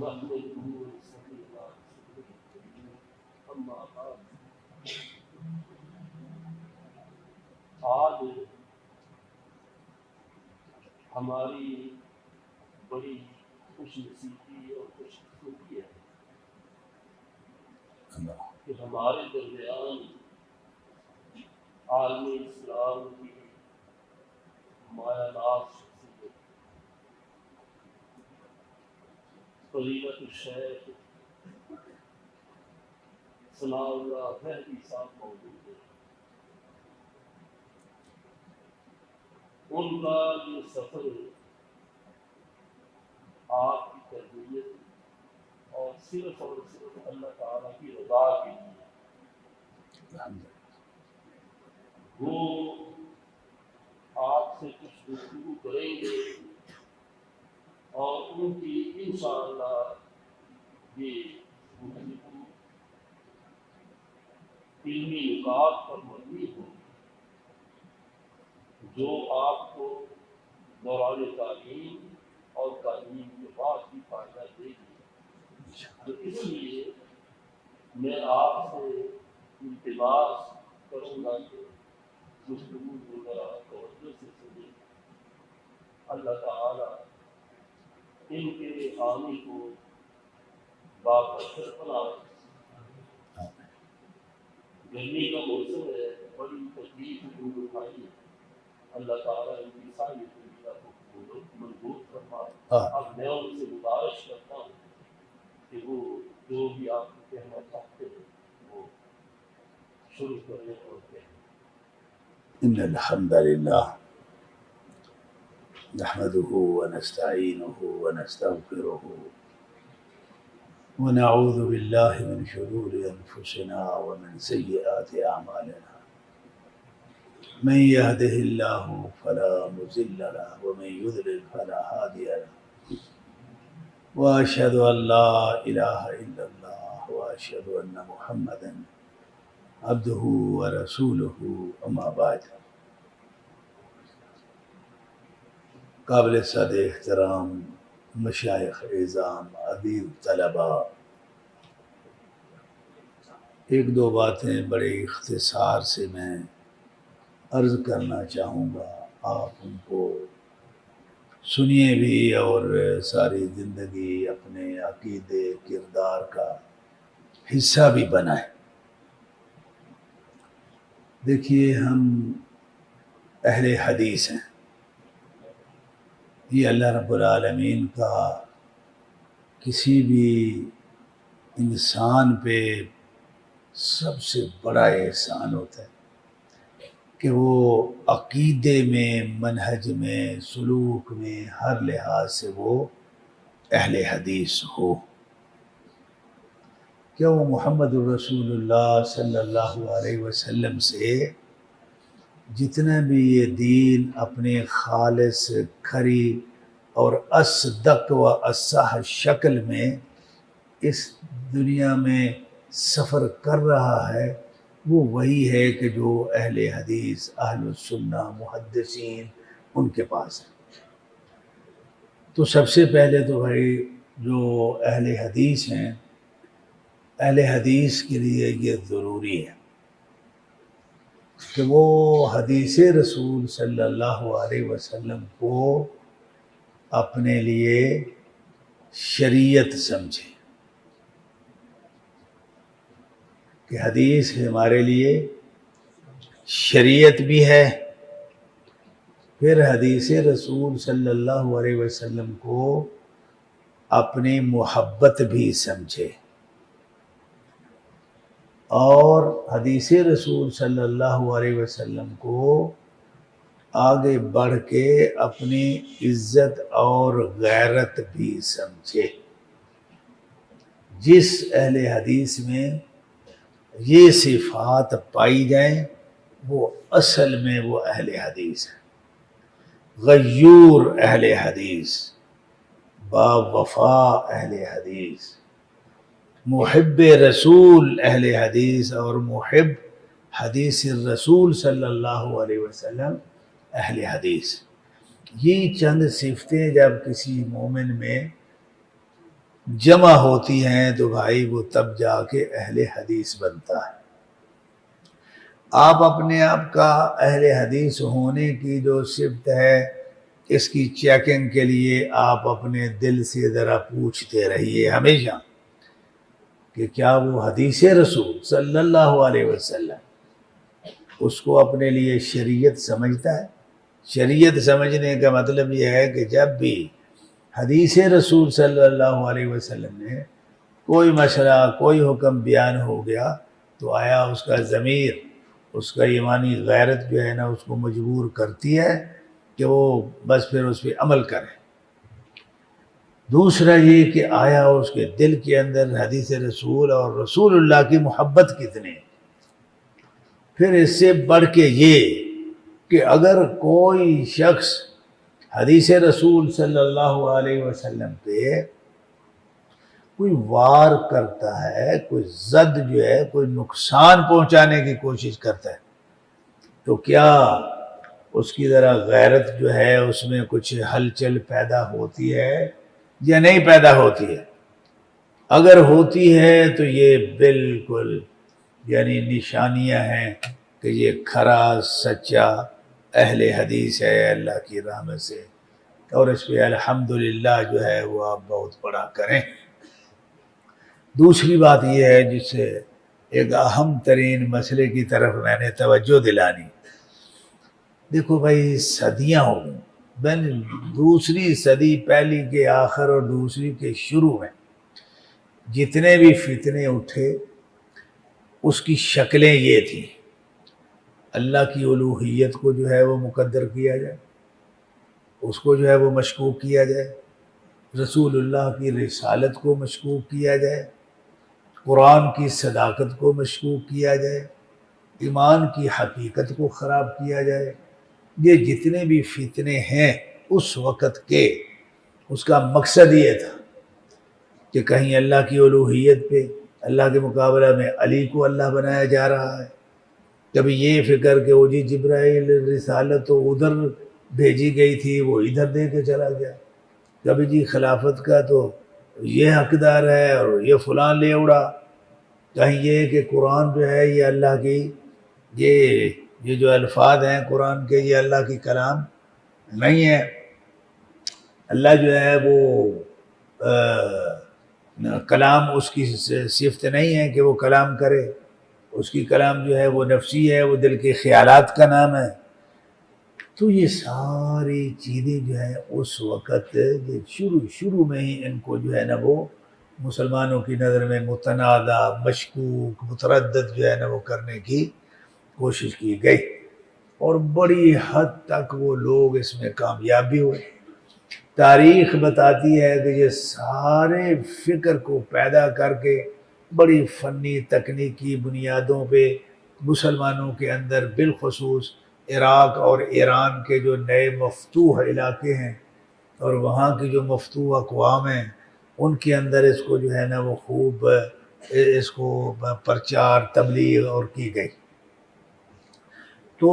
نحمده ونصلي على رسوله الكريم اما بعد آج ہماری بڑی خوش نصیبی اور خوش قسمتی ہے کہ ہمارے درمیان عالم اسلام کی مایا ناز شخصیت فضیلت الشیخ ثناء اللہ مہدی صاحب موجود ہے. ان کا یہ سفر آپ کی تربیت اور صرف اللہ تعالیٰ کی رضا کے لیے وہ آپ سے کچھ گفتگو کریں گے اور ان کی انشاءاللہ یہ گفتگو علمی نکات پر مبنی ہوگی جو آپ کو دوران تعلیم اور تعلیم کے بعد بھی فائدہ دے گی. تو اس لیے میں آپ سے التماس کروں گا کہ گفتگو کو ذرا توجہ سے سنیں. اللہ تعالیٰ ان کے حامی کو باقر بنائے. گرمی کا موسم ہے, بڑی تکلیف دور اٹھائی. اللہ تعالیٰ ان کی ساری دنیا کو مضبوط فرمائے. اب میں ان سے گزارش کرتا ہوں کہ وہ جو بھی آپ کو کہنا چاہتے ہیں وہ شروع کریں اور کہیں. ان الحمد للہ نحمده ونستعینه ونستغفره ونعوذ باللہ من شرور انفسنا ومن سیئات اعمالنا. من يهده الله فلا مضل له ومن يضلل فلا هادي له. واشهد ان لا اله الا الله واشهد ان محمدا عبده ورسوله. اما بعد. قابل صد احترام مشائخ اعظام عزیز طلباء، ایک دو باتیں بڑے اختصار سے میں عرض کرنا چاہوں گا. آپ ان کو سنیے بھی اور ساری زندگی اپنے عقیدے کردار کا حصہ بھی بنائیں. دیکھیے، ہم اہل حدیث ہیں. یہ اللہ رب العالمین کا کسی بھی انسان پہ سب سے بڑا احسان ہوتا ہے کہ وہ عقیدے میں، منہج میں، سلوک میں، ہر لحاظ سے وہ اہل حدیث ہو. کہ وہ محمد الرسول اللہ صلی اللہ علیہ وسلم سے جتنا بھی یہ دین اپنے خالص، کھری اور اصدق و اصح شکل میں اس دنیا میں سفر کر رہا ہے، وہ وہی ہے کہ جو اہل حدیث، اہل السنہ، محدثین ان کے پاس ہے. تو سب سے پہلے تو بھائی جو اہل حدیث ہیں، اہل حدیث کے لیے یہ ضروری ہے کہ وہ حدیث رسول صلی اللہ علیہ وسلم کو اپنے لیے شریعت سمجھے. کہ حدیث ہمارے لیے شریعت بھی ہے. پھر حدیث رسول صلی اللہ علیہ وسلم کو اپنی محبت بھی سمجھے، اور حدیث رسول صلی اللہ علیہ وسلم کو آگے بڑھ کے اپنی عزت اور غیرت بھی سمجھے. جس اہل حدیث میں یہ صفات پائی جائیں وہ اصل میں وہ اہل حدیث ہے. غیور اہل حدیث، با وفا اہل حدیث، محب رسول اہل حدیث اور محب حدیث الرسول صلی اللہ علیہ وسلم اہل حدیث. یہ چند صفتیں جب کسی مومن میں جمع ہوتی ہیں تو بھائی وہ تب جا کے اہل حدیث بنتا ہے۔ آپ اپنے آپ کا اہل حدیث ہونے کی جو صفت ہے، اس کی چیکنگ کے لیے آپ اپنے دل سے ذرا پوچھتے رہیے ہمیشہ کہ کیا وہ حدیث رسول صلی اللہ علیہ وسلم اس کو اپنے لیے شریعت سمجھتا ہے۔ شریعت سمجھنے کا مطلب یہ ہے کہ جب بھی حدیث رسول صلی اللہ علیہ وسلم میں کوئی مسئلہ، کوئی حکم بیان ہو گیا تو آیا اس کا ضمیر، اس کا ایمانی غیرت جو ہے نا اس کو مجبور کرتی ہے کہ وہ بس پھر اس پہ عمل کرے۔ دوسرا یہ کہ آیا اس کے دل کے اندر حدیث رسول اور رسول اللہ کی محبت کتنی۔ پھر اس سے بڑھ کے یہ کہ اگر کوئی شخص حدیث رسول صلی اللہ علیہ وسلم پہ کوئی وار کرتا ہے، کوئی زد جو ہے، کوئی نقصان پہنچانے کی کوشش کرتا ہے، تو کیا اس کی ذرا غیرت جو ہے اس میں کچھ ہلچل پیدا ہوتی ہے یا نہیں پیدا ہوتی ہے؟ اگر ہوتی ہے تو یہ بالکل یعنی نشانیاں ہیں کہ یہ کھرا سچا اہل حدیث ہے اللہ کی رحمت سے، اور اس پہ الحمدللہ جو ہے وہ آپ بہت بڑا کریں۔ دوسری بات یہ ہے جس سے ایک اہم ترین مسئلے کی طرف میں نے توجہ دلانی، دیکھو بھائی صدیاں ہو گئیں، دوسری صدی پہلی کے آخر اور دوسری کے شروع میں جتنے بھی فتنے اٹھے اس کی شکلیں یہ تھیں، اللہ کی الوہیت کو جو ہے وہ مقدر کیا جائے، اس کو جو ہے وہ مشکوک کیا جائے، رسول اللہ کی رسالت کو مشکوک کیا جائے، قرآن کی صداقت کو مشکوک کیا جائے، ایمان کی حقیقت کو خراب کیا جائے۔ یہ جتنے بھی فتنے ہیں اس وقت کے، اس کا مقصد یہ تھا کہ کہیں اللہ کی الوہیت پہ اللہ کے مقابلہ میں علی کو اللہ بنایا جا رہا ہے، کبھی یہ فکر کہ وہ جی جبرائیل رسالت تو ادھر بھیجی گئی تھی وہ ادھر دے کے چلا گیا، کبھی جی خلافت کا تو یہ حقدار ہے اور یہ فلاں لے اڑا، کہیں یہ کہ قرآن جو ہے یہ اللہ کی یہ جو الفاظ ہیں قرآن کے یہ اللہ کی کلام نہیں ہے، اللہ جو ہے وہ کلام اس کی صفت نہیں ہے کہ وہ کلام کرے، اس کی کلام جو ہے وہ نفسی ہے، وہ دل کے خیالات کا نام ہے۔ تو یہ ساری چیزیں جو ہیں اس وقت شروع میں ہی ان کو جو ہے نا وہ مسلمانوں کی نظر میں متنازع، مشکوک، متردد جو ہے نا وہ کرنے کی کوشش کی گئی، اور بڑی حد تک وہ لوگ اس میں کامیاب بھی ہوئے۔ تاریخ بتاتی ہے کہ یہ سارے فکر کو پیدا کر کے بڑی فنی تکنیکی بنیادوں پہ مسلمانوں کے اندر بالخصوص عراق اور ایران کے جو نئے مفتوح علاقے ہیں اور وہاں کی جو مفتوح اقوام ہیں ان کے اندر اس کو جو ہے نا وہ خوب اس کو پرچار تبلیغ اور کی گئی۔ تو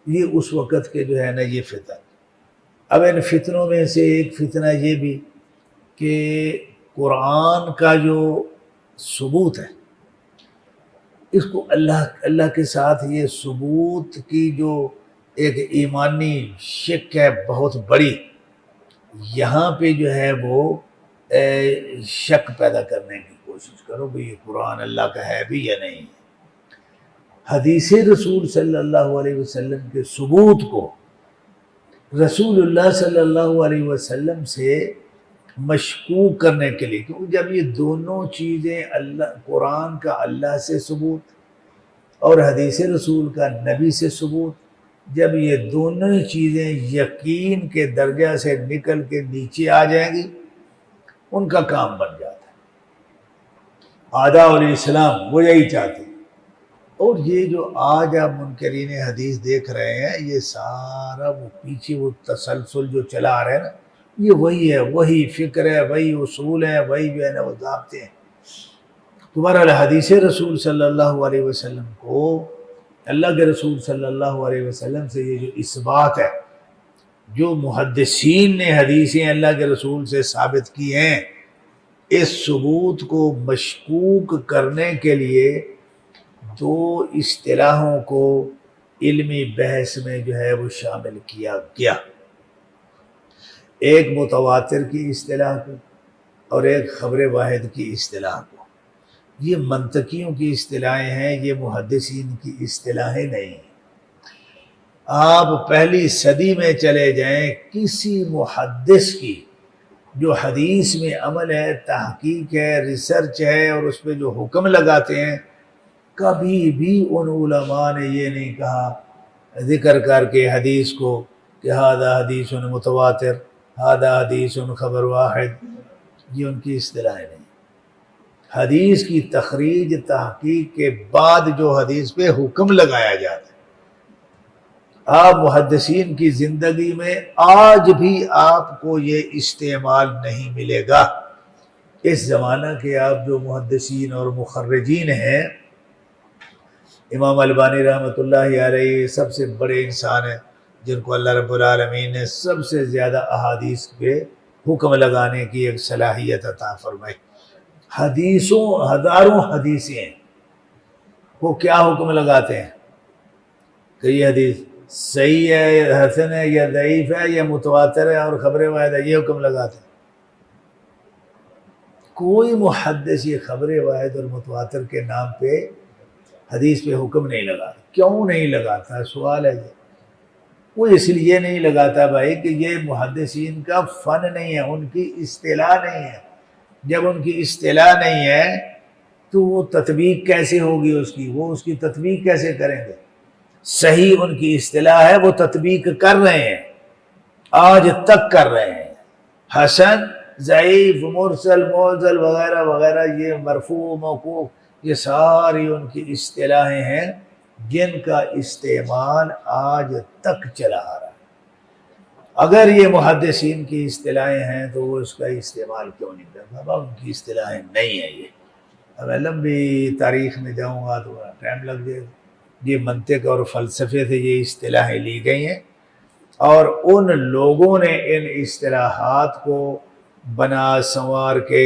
یہ اس وقت کے جو ہے نا یہ فتن۔ اب ان فتنوں میں سے ایک فتنہ یہ بھی کہ قرآن کا جو ثبوت ہے اس کو اللہ کے ساتھ یہ ثبوت کی جو ایک ایمانی شک ہے بہت بڑی، یہاں پہ جو ہے وہ شک پیدا کرنے کی کوشش کرو کہ یہ قرآن اللہ کا ہے بھی یا نہیں۔ حدیث رسول صلی اللہ علیہ وسلم کے ثبوت کو رسول اللہ صلی اللہ علیہ وسلم سے مشکوک کرنے کے لیے، کیونکہ جب یہ دونوں چیزیں قرآن کا اللہ سے ثبوت اور حدیث رسول کا نبی سے ثبوت، جب یہ دونوں چیزیں یقین کے درجہ سے نکل کے نیچے آ جائیں گی ان کا کام بن جاتا ہے۔ آداء الاسلام وہ یہی چاہتے ہیں، اور یہ جو آج آپ منکرین حدیث دیکھ رہے ہیں یہ سارا وہ پیچھے وہ تسلسل جو چلا آ رہا ہے نا، یہ وہی ہے، وہی فکر ہے، وہی اصول ہے، وہی جو ہے نا وہ ضابطے ہیں۔ تمہارا حدیث رسول صلی اللہ علیہ وسلم کو اللہ کے رسول صلی اللہ علیہ وسلم سے یہ جو اثبات ہے، جو محدثین نے حدیثیں اللہ کے رسول سے ثابت کی ہیں، اس ثبوت کو مشکوک کرنے کے لیے دو اصطلاحوں کو علمی بحث میں جو ہے وہ شامل کیا گیا، ایک متواتر کی اصطلاح کو اور ایک خبر واحد کی اصطلاح کو۔ یہ منطقیوں کی اصطلاحیں ہیں، یہ محدثین کی اصطلاحیں نہیں ہیں۔ آپ پہلی صدی میں چلے جائیں، کسی محدث کی جو حدیث میں عمل ہے، تحقیق ہے، ریسرچ ہے، اور اس پہ جو حکم لگاتے ہیں، کبھی بھی ان علماء نے یہ نہیں کہا ذکر کر کے حدیث کو کہ ھذا حدیث متواتر، ھذا حدیث خبر واحد، یہ ان کی اصطلاح نہیں۔ حدیث کی تخریج تحقیق کے بعد جو حدیث پہ حکم لگایا جاتا ہے، آپ محدثین کی زندگی میں آج بھی آپ کو یہ استعمال نہیں ملے گا۔ اس زمانہ کے آپ جو محدثین اور مخرجین ہیں، امام البانی رحمۃ اللہ علیہ سب سے بڑے انسان ہیں جن کو اللہ رب العالمین نے سب سے زیادہ احادیث پہ حکم لگانے کی ایک صلاحیت عطا فرمائی۔ حدیثوں، ہزاروں حدیثیں ہیں، وہ کیا حکم لگاتے ہیں کہ یہ حدیث صحیح ہے، یا حسن ہے، یا ضعیف ہے، یا متواتر ہے اور خبر واحد ہے، یہ حکم لگاتے ہیں۔ کوئی محدث یہ خبر واحد اور متواتر کے نام پہ حدیث پہ حکم نہیں لگاتا۔ کیوں نہیں لگاتا؟ سوال ہے یہ۔ وہ اس لیے نہیں لگاتا بھائی کہ یہ محدثین کا فن نہیں ہے، ان کی اصطلاح نہیں ہے۔ جب ان کی اصطلاح نہیں ہے تو وہ تطبیق کیسے ہوگی اس کی؟ وہ اس کی تطبیق کیسے کریں گے؟ صحیح ان کی اصطلاح ہے، وہ تطبیق کر رہے ہیں، آج تک کر رہے ہیں۔ حسن، ضعیف، مرسل، معضل وغیرہ وغیرہ، یہ مرفوع، موقوف، یہ ساری ان کی اصطلاحیں ہیں جن کا استعمال آج تک چلا آ رہا ہے۔ اگر یہ محدثین کی اصطلاحیں ہیں تو وہ اس کا استعمال کیوں نہیں کرتا؟ اب ان کی اصطلاحیں نہیں ہیں یہ۔ اب میں لمبی تاریخ میں جاؤں گا تو بڑا ٹائم لگ جائے گا۔ یہ منطق اور فلسفے سے یہ اصطلاحیں لی گئی ہیں، اور ان لوگوں نے ان اصطلاحات کو بنا سنوار کے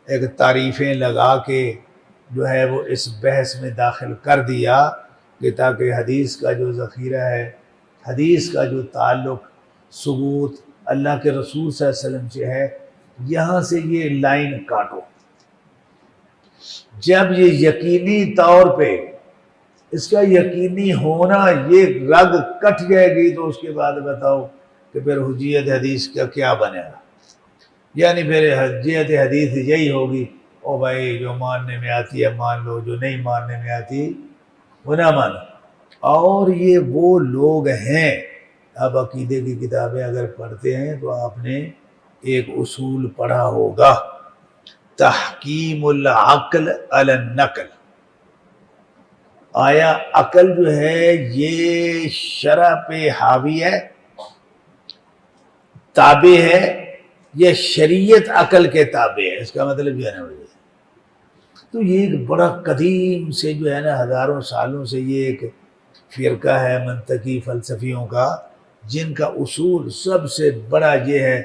ایک تعریفیں لگا کے جو ہے وہ اس بحث میں داخل کر دیا کہ تاکہ حدیث کا جو ذخیرہ ہے، حدیث کا جو تعلق ثبوت اللہ کے رسول صلی اللہ علیہ وسلم سے ہے، یہاں سے یہ لائن کاٹو۔ جب یہ یقینی طور پہ اس کا یقینی ہونا یہ رگ کٹ جائے گی تو اس کے بعد بتاؤ کہ پھر حجیت حدیث کا کیا بنے گا؟ یعنی پھر حجیت حدیث یہی ہوگی، او بھائی جو ماننے میں آتی ہے مان لو، جو نہیں ماننے میں آتی وہ نہ مانو۔ اور یہ وہ لوگ ہیں، آپ عقیدے کی کتابیں اگر پڑھتے ہیں تو آپ نے ایک اصول پڑھا ہوگا، تحکیم العقل علی النقل۔ آیا عقل جو ہے یہ شرع پہ حاوی ہے، تابع ہے، یہ شریعت عقل کے تابع ہے؟ اس کا مطلب جو ہے نا، تو یہ ایک بڑا قدیم سے جو ہے نا، ہزاروں سالوں سے یہ ایک فرقہ ہے منطقی فلسفیوں کا، جن کا اصول سب سے بڑا یہ ہے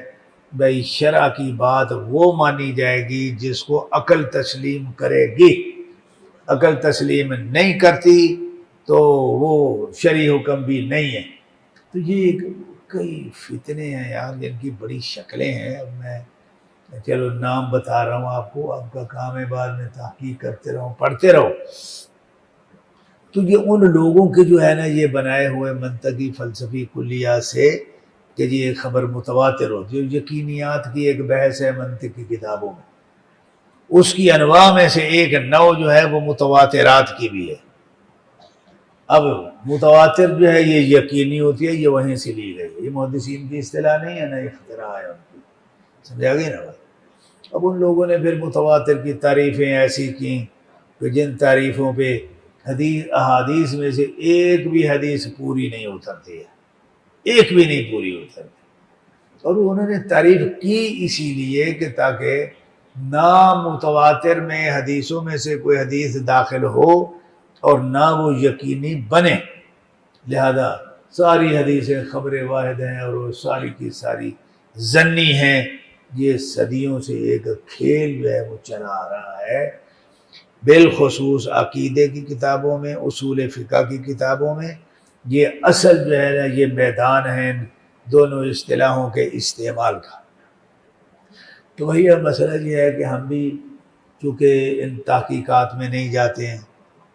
بھائی شرع کی بات وہ مانی جائے گی جس کو عقل تسلیم کرے گی، عقل تسلیم نہیں کرتی تو وہ شرعی حکم بھی نہیں ہے۔ تو یہ ایک کئی فتنے ہیں یار، جن کی بڑی شکلیں ہیں۔ اب میں چلو نام بتا رہا ہوں آپ کو، آپ کا کام ہے بعد میں تحقیق کرتے رہو، پڑھتے رہو۔ تو یہ ان لوگوں کے جو ہے نا یہ بنائے ہوئے منطقی فلسفی کلیات سے کہ جی ایک خبر متواتر ہو، جو یقینیات کی ایک بحث ہے منطق کی کتابوں میں، اس کی انواع میں سے ایک نوع جو ہے وہ متواترات کی بھی ہے۔ اب متواتر جو ہے یہ یقینی ہوتی ہے، یہ وہیں سے لی گئی ہے، یہ محدثین کی اصطلاح نہیں ہے، نہ اختراع ہے ان کی، سمجھا گئی نا بات؟ اب ان لوگوں نے پھر متواتر کی تعریفیں ایسی کی کہ جن تعریفوں پہ احادیث میں سے ایک بھی حدیث پوری نہیں اترتی ہے، ایک بھی نہیں پوری اترتی۔ اور انہوں نے تعریف کی اسی لیے کہ تاکہ نہ متواتر میں حدیثوں میں سے کوئی حدیث داخل ہو اور نہ وہ یقینی بنے، لہذا ساری حدیثیں خبر واحد ہیں اور وہ ساری کی ساری ظنی ہیں، یہ صدیوں سے ایک کھیل جو ہے وہ چلا آ رہا ہے، بالخصوص عقیدے کی کتابوں میں، اصول فقہ کی کتابوں میں۔ یہ اصل جو ہے نا یہ میدان ہے دونوں اصطلاحوں کے استعمال کا۔ تو وہی اب مسئلہ یہ ہے کہ ہم بھی چونکہ ان تحقیقات میں نہیں جاتے ہیں،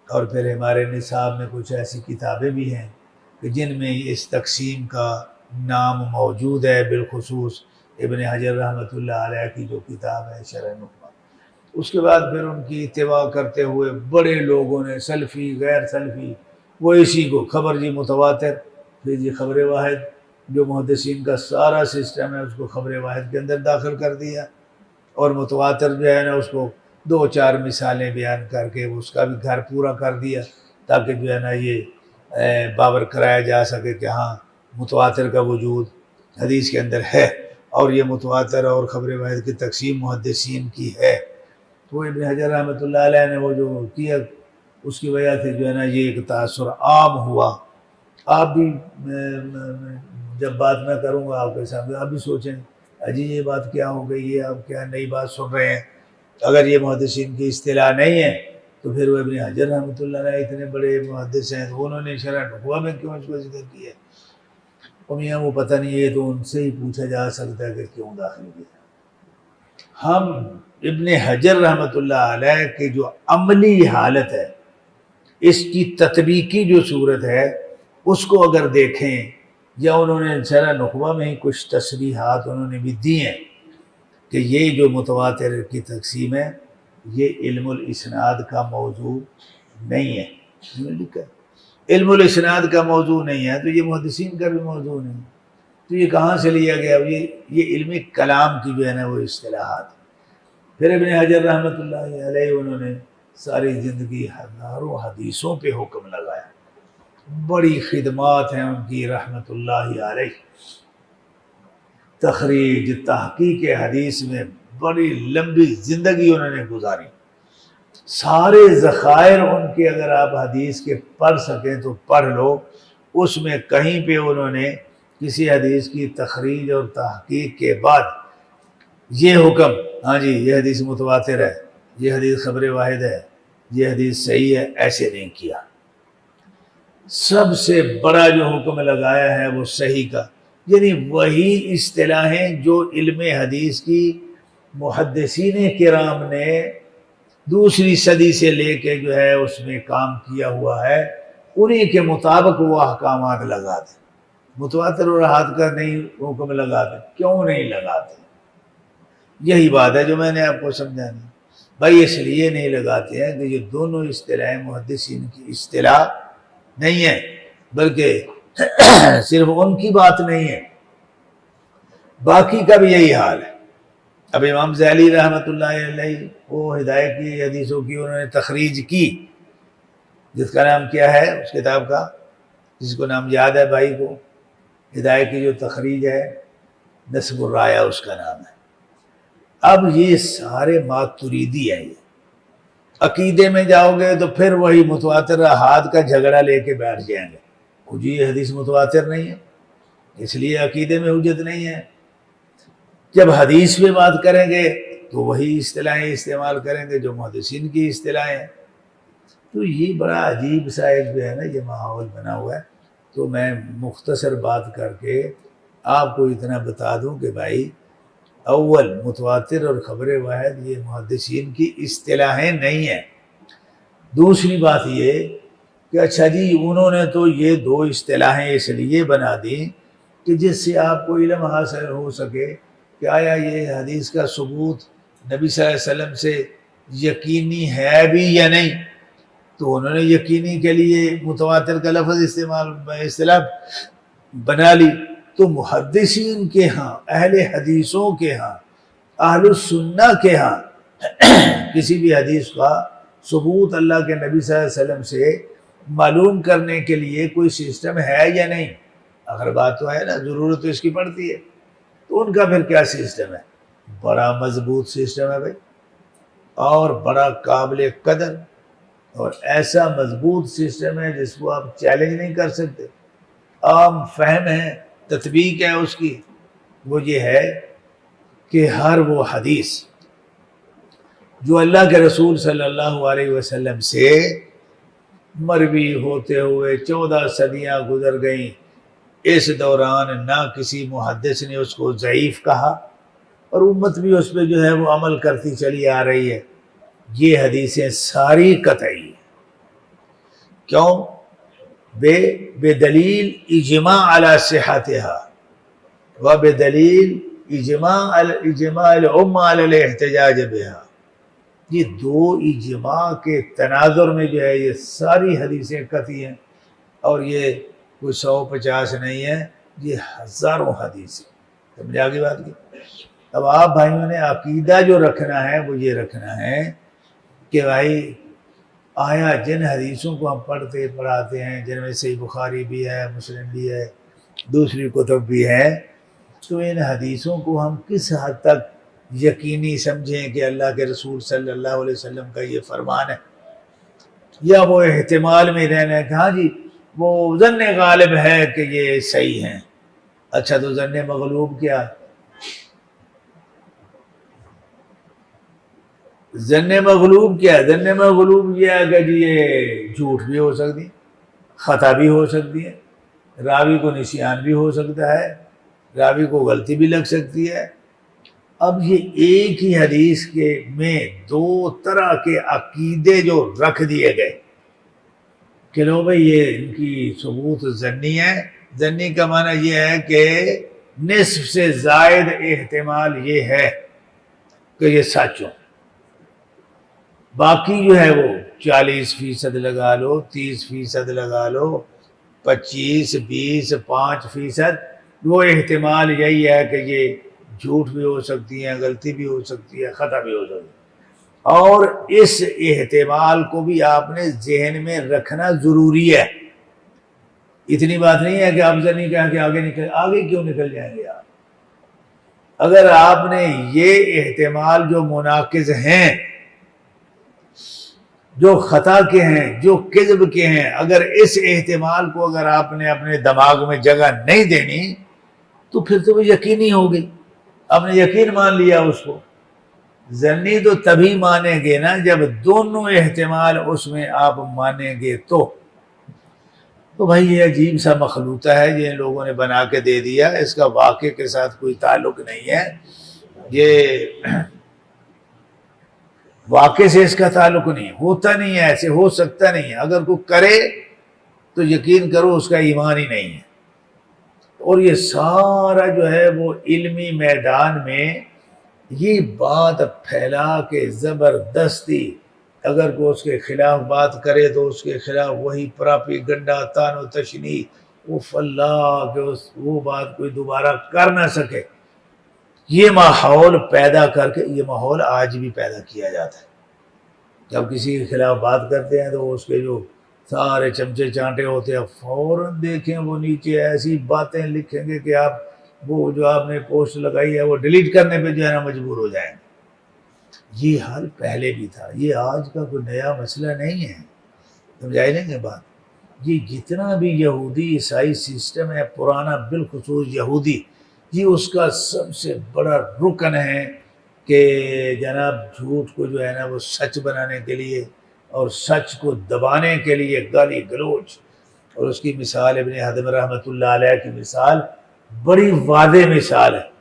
اور پھر ہمارے نصاب میں کچھ ایسی کتابیں بھی ہیں کہ جن میں اس تقسیم کا نام موجود ہے، بالخصوص ابن حجر رحمۃ اللہ علیہ کی جو کتاب ہے شرح نخبہ۔ اس کے بعد پھر ان کی اتباع کرتے ہوئے بڑے لوگوں نے، سلفی غیر سلفی، وہ اسی کو خبر جی متواتر، پھر جی خبر واحد، جو محدثین کا سارا سسٹم ہے اس کو خبر واحد کے اندر داخل کر دیا، اور متواتر جو ہے نا اس کو 2-4 مثالیں بیان کر کے اس کا بھی گھر پورا کر دیا، تاکہ جو ہے نا یہ باور کرایا جا سکے کہ ہاں متواتر کا وجود حدیث کے اندر ہے، اور یہ متواتر اور خبر واحد کی تقسیم محدثین کی ہے۔ تو ابن حجر رحمۃ اللہ علیہ نے وہ جو کیا، اس کی وجہ سے جو ہے نا یہ ایک تاثر عام ہوا۔ آپ بھی جب بات میں کروں گا آپ کے سامنے، آپ بھی سوچیں اجی یہ بات کیا ہو گئی، یہ آپ کیا نئی بات سن رہے ہیں؟ اگر یہ محدثین کی اصطلاح نہیں ہے تو پھر وہ ابن حجر رحمۃ اللہ علیہ اتنے بڑے محدث ہیں تو انہوں نے شرح نخبہ میں کیوں اس کو ذکر کیا ہے؟ میاں وہ پتہ نہیں، یہ تو ان سے ہی پوچھا جا سکتا ہے کہ کیوں داخل کیا۔ ہم ابن حجر رحمۃ اللہ علیہ کی جو عملی حالت ہے، اس کی تطبیقی جو صورت ہے، اس کو اگر دیکھیں، یا انہوں نے شرح نخبہ میں ہی کچھ تصریحات انہوں نے بھی دی ہیں کہ یہ جو متواتر کی تقسیم ہے یہ علم الاسناد کا موضوع نہیں ہے۔ لکھا ہے علم الاسناد کا موضوع نہیں ہے تو یہ محدثین کا بھی موضوع نہیں، تو یہ کہاں سے لیا گیا؟ یہ علم کلام کی جو ہے نا وہ اصطلاحات۔ پھر ابن حجر رحمۃ اللہ علیہ انہوں نے ساری زندگی ہزاروں حدیثوں پہ حکم لگایا، بڑی خدمات ہیں ان کی رحمۃ اللہ علیہ، تخریج تحقیق حدیث میں بڑی لمبی زندگی انہوں نے گزاری۔ سارے ذخائر ان کے اگر آپ حدیث کے پڑھ سکیں تو پڑھ لو، اس میں کہیں پہ انہوں نے کسی حدیث کی تخریج اور تحقیق کے بعد یہ حکم، ہاں جی یہ حدیث متواتر ہے، یہ حدیث خبر واحد ہے، یہ حدیث صحیح ہے، ایسے نہیں کیا۔ سب سے بڑا جو حکم لگایا ہے وہ صحیح کا، یعنی وہی اصطلاحیں جو علم حدیث کی محدثین کرام نے دوسری صدی سے لے کے جو ہے اس میں کام کیا ہوا ہے، انہی کے مطابق وہ احکامات لگا دیں۔ متواتر اور احاد کا نہیں حکم لگاتے، کیوں نہیں لگاتے؟ یہی بات ہے جو میں نے آپ کو سمجھانا۔ بھائی اس لیے نہیں لگاتے ہیں کہ یہ دونوں اصطلاحیں محدثین کی اصطلاح نہیں ہے، بلکہ صرف ان کی بات نہیں ہے، باقی کا بھی یہی حال ہے۔ اب امام ذیلی رحمۃ اللہ علیہ وہ ہدایت کی حدیثوں کی انہوں نے تخریج کی، جس کا نام کیا ہے اس کتاب کا، جس کو نام یاد ہے بھائی کو، ہدایت کی جو تخریج ہے نصب الرایہ اس کا نام ہے۔ اب یہ سارے ماتریدی ہیں، یہ عقیدے میں جاؤ گے تو پھر وہی متواتر احاد کا جھگڑا لے کے بیٹھ جائیں گے، جی یہ حدیث متواتر نہیں ہے اس لیے عقیدے میں حجت نہیں ہے۔ جب حدیث پہ بات کریں گے تو وہی اصطلاحیں استعمال کریں گے جو محدثین کی اصطلاحیں ہیں۔ تو یہ بڑا عجیب سا ایک جو ہے نا یہ ماحول بنا ہوا ہے۔ تو میں مختصر بات کر کے آپ کو اتنا بتا دوں کہ بھائی اول متواتر اور خبر واحد یہ محدثین کی اصطلاحیں نہیں ہیں۔ دوسری بات یہ کہ اچھا جی انہوں نے تو یہ دو اصطلاحیں اس لیے بنا دی کہ جس سے آپ کو علم حاصل ہو سکے کہ آیا یہ حدیث کا ثبوت نبی صلی اللہ علیہ وسلم سے یقینی ہے بھی یا نہیں، تو انہوں نے یقینی کے لیے متواتر کا لفظ اصطلاح بنا لی۔ تو محدثین کے ہاں، اہل حدیثوں کے ہاں، اہل السنہ کے ہاں کسی بھی حدیث کا ثبوت اللہ کے نبی صلی اللہ علیہ وسلم سے معلوم کرنے کے لیے کوئی سسٹم ہے یا نہیں؟ اگر بات تو ہے نا، ضرورت تو اس کی پڑتی ہے، تو ان کا پھر کیا سسٹم ہے؟ بڑا مضبوط سسٹم ہے بھائی، اور بڑا قابل قدر، اور ایسا مضبوط سسٹم ہے جس کو آپ چیلنج نہیں کر سکتے، عام فہم ہے، تطبیق ہے اس کی۔ وہ یہ ہے کہ ہر وہ حدیث جو اللہ کے رسول صلی اللہ علیہ وسلم سے مروی ہوتے ہوئے 14 صدیاں گزر گئیں، اس دوران نہ کسی محدث نے اس کو ضعیف کہا اور امت بھی اس پہ جو ہے وہ عمل کرتی چلی آ رہی ہے، یہ حدیثیں ساری قطعی ہیں۔ کیوں؟ بے دلیل اجماع علی صحتها و بے دلیل اجماع الامہ علی الاحتجاج بها، یہ دو اجماع کے تناظر میں جو ہے یہ ساری حدیثیں قطعی ہیں، اور یہ کوئی 150 نہیں ہے، یہ ہزاروں حدیثیں۔ سمجھ آگے بات کی؟ اب آپ بھائیوں نے عقیدہ جو رکھنا ہے وہ یہ رکھنا ہے کہ بھائی آیا جن حدیثوں کو ہم پڑھاتے ہیں، جن میں صحیح بخاری بھی ہے، مسلم بھی ہے، دوسری کتب بھی ہے، تو ان حدیثوں کو ہم کس حد تک یقینی سمجھیں کہ اللہ کے رسول صلی اللہ علیہ وسلم کا یہ فرمان ہے، یا وہ احتمال میں رہنا ہے کہ ہاں جی وہ ظن غالب ہے کہ یہ صحیح ہیں۔ اچھا تو ظن مغلوب کیا ہے؟ ظن مغلوب کیا ہے؟ ظن مغلوب یہ ہے کہ جی یہ جھوٹ بھی ہو سکتی ہے، خطا بھی ہو سکتی ہے، راوی کو نسیان بھی ہو سکتا ہے، راوی کو غلطی بھی لگ سکتی ہے۔ اب یہ ایک ہی حدیث کے میں دو طرح کے عقیدے جو رکھ دیے گئے کہ لو بھئی یہ ان کی ثبوت ظنی ہے۔ ظنی کا معنی یہ ہے کہ نصف سے زائد احتمال یہ ہے کہ یہ سچ ہو، باقی جو ہے وہ 40% لگا لو، 30% لگا لو، 25، 20، 5% وہ احتمال یہی ہے کہ یہ جھوٹ بھی ہو سکتی ہے، غلطی بھی ہو سکتی ہے، خطا بھی ہو سکتی ہے، اور اس احتمال کو بھی آپ نے ذہن میں رکھنا ضروری ہے۔ اتنی بات نہیں ہے کہ آپ سے نہیں کہا کہ آگے کیوں نکل جائیں گے آپ؟ اگر آپ نے یہ احتمال جو مناقض ہیں، جو خطا کے ہیں، جو کذب کے ہیں، اگر اس احتمال کو اگر آپ نے اپنے دماغ میں جگہ نہیں دینی تو پھر تو وہ یقینی ہوگی، آپ نے یقین مان لیا اس کو۔ ظنی تو تبھی مانیں گے نا جب دونوں احتمال اس میں آپ مانیں گے تو بھائی یہ عجیب سا مخلوطہ ہے یہ ان لوگوں نے بنا کے دے دیا، اس کا واقع کے ساتھ کوئی تعلق نہیں ہے، یہ واقع سے اس کا تعلق نہیں ہے، ہوتا نہیں ہے، ایسے ہو سکتا نہیں ہے، اگر کوئی کرے تو یقین کرو اس کا ایمان ہی نہیں ہے۔ اور یہ سارا جو ہے وہ علمی میدان میں یہ بات پھیلا کے زبردستی اگر کوئی اس کے خلاف بات کرے تو اس کے خلاف وہی پراپی گنڈا تان و تشنی اللہ کہ وہ بات کوئی دوبارہ کر نہ سکے، یہ ماحول پیدا کر کے، یہ ماحول آج بھی پیدا کیا جاتا ہے۔ جب کسی کے خلاف بات کرتے ہیں تو اس کے جو سارے چمچے چانٹے ہوتے ہیں فوراً دیکھیں وہ نیچے ایسی باتیں لکھیں گے کہ آپ وہ جو آپ نے پوسٹ لگائی ہے وہ ڈیلیٹ کرنے پہ جو ہے نا مجبور ہو جائیں گے۔ یہ حال پہلے بھی تھا، یہ آج کا کوئی نیا مسئلہ نہیں ہے، سمجھائی نہیں یہ بات؟ یہ جتنا بھی یہودی عیسائی سسٹم ہے پرانا، بالخصوص یہودی، یہ اس کا سب سے بڑا رکن ہے کہ جناب جھوٹ کو جو ہے نا وہ سچ بنانے کے لیے اور سچ کو دبانے کے لیے گالی گلوچ، اور اس کی مثال ابن حزم رحمۃ اللہ علیہ کی مثال بڑی واضح مثال ہے۔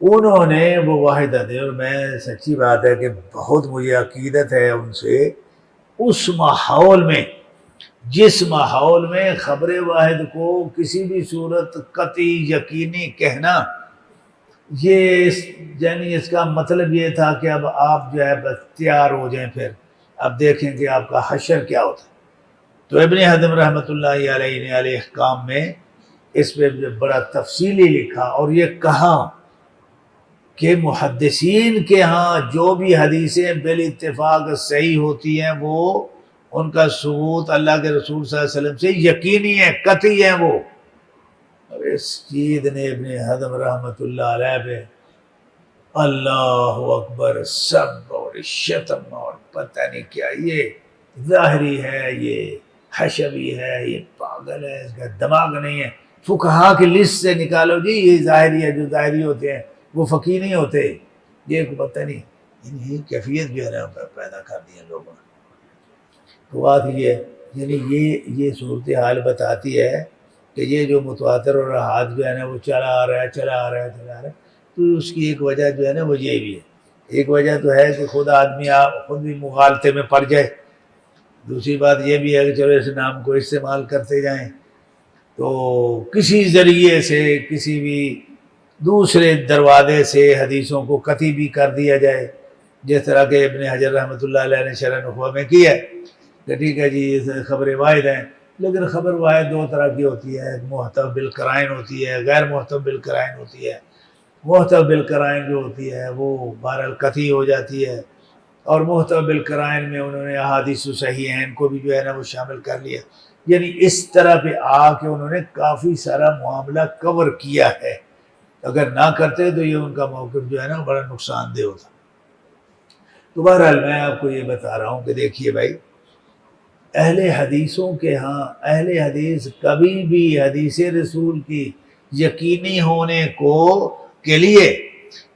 انہوں نے وہ واحدہ دے، اور میں سچی بات ہے کہ بہت مجھے عقیدت ہے ان سے، اس ماحول میں، جس ماحول میں خبر واحد کو کسی بھی صورت قطعی یقینی کہنا، یہ یعنی اس کا مطلب یہ تھا کہ اب آپ جو ہے بس تیار ہو جائیں، پھر اب دیکھیں کہ آپ کا حشر کیا ہوتا ہے۔ تو ابن حزم رحمۃ اللہ علیہ نے علیہ احکام میں اس پہ بڑا تفصیلی لکھا اور یہ کہا کہ محدثین کے ہاں جو بھی حدیثیں بالاتفاق صحیح ہوتی ہیں وہ ان کا ثبوت اللہ کے رسول صلی اللہ علیہ وسلم سے یقینی ہے، قطعی ہیں وہ۔ اور اس چیز نے ابن حزم رحمۃ اللہ علیہ پہ اللہ اکبر سب اور شتم اور پتہ نہیں کیا، یہ ظاہری ہے، یہ حشوی ہے، یہ پاگل ہے، اس کا دماغ نہیں ہے۔ فقہا کی لسٹ سے نکالو جی یہ ظاہری ہے، جو ظاہری ہوتے ہیں وہ فقیہ نہیں ہوتے. یہ پتہ نہیں یہ کیفیت جو ہے نا پیدا کر دی ہے لوگوں نے. تو بات یہ ہے، یعنی یہ صورتحال بتاتی ہے کہ یہ جو متواتر اور احاد جو ہے نا وہ چلا آ رہا ہے، تو اس کی ایک وجہ جو ہے نا وہ یہ بھی ہے. ایک وجہ تو ہے کہ خود آدمی خود بھی مغالطے میں پڑ جائے. دوسری بات یہ بھی ہے کہ چلو اس نام کو استعمال کرتے جائیں تو کسی ذریعے سے کسی بھی دوسرے دروازے سے حدیثوں کو قطعی بھی کر دیا جائے، جس طرح کہ ابن حجر رحمۃ اللہ علیہ نے شرح نخبہ میں کیا ہے کہ ٹھیک ہے جی خبر واحد ہیں، لیکن خبر واحد دو طرح کی ہوتی ہے، محتف بالقرائن ہوتی ہے، غیر محتف بالقرائن ہوتی ہے. محتف بالقرائن جو ہوتی ہے وہ بہرحال قطعی ہو جاتی ہے، اور محتف بالقرائن میں انہوں نے احادیث صحیحین کو بھی جو ہے نا وہ شامل کر لیا. یعنی اس طرح پہ آ کے انہوں نے کافی سارا معاملہ کور کیا ہے. اگر نہ کرتے تو یہ ان کا موقف جو ہے نا بڑا نقصان دہ ہوتا. تو بہرحال میں آپ کو یہ بتا رہا ہوں کہ دیکھیے بھائی، اہل حدیثوں کے ہاں اہل حدیث کبھی بھی حدیث رسول کی یقینی ہونے کے لیے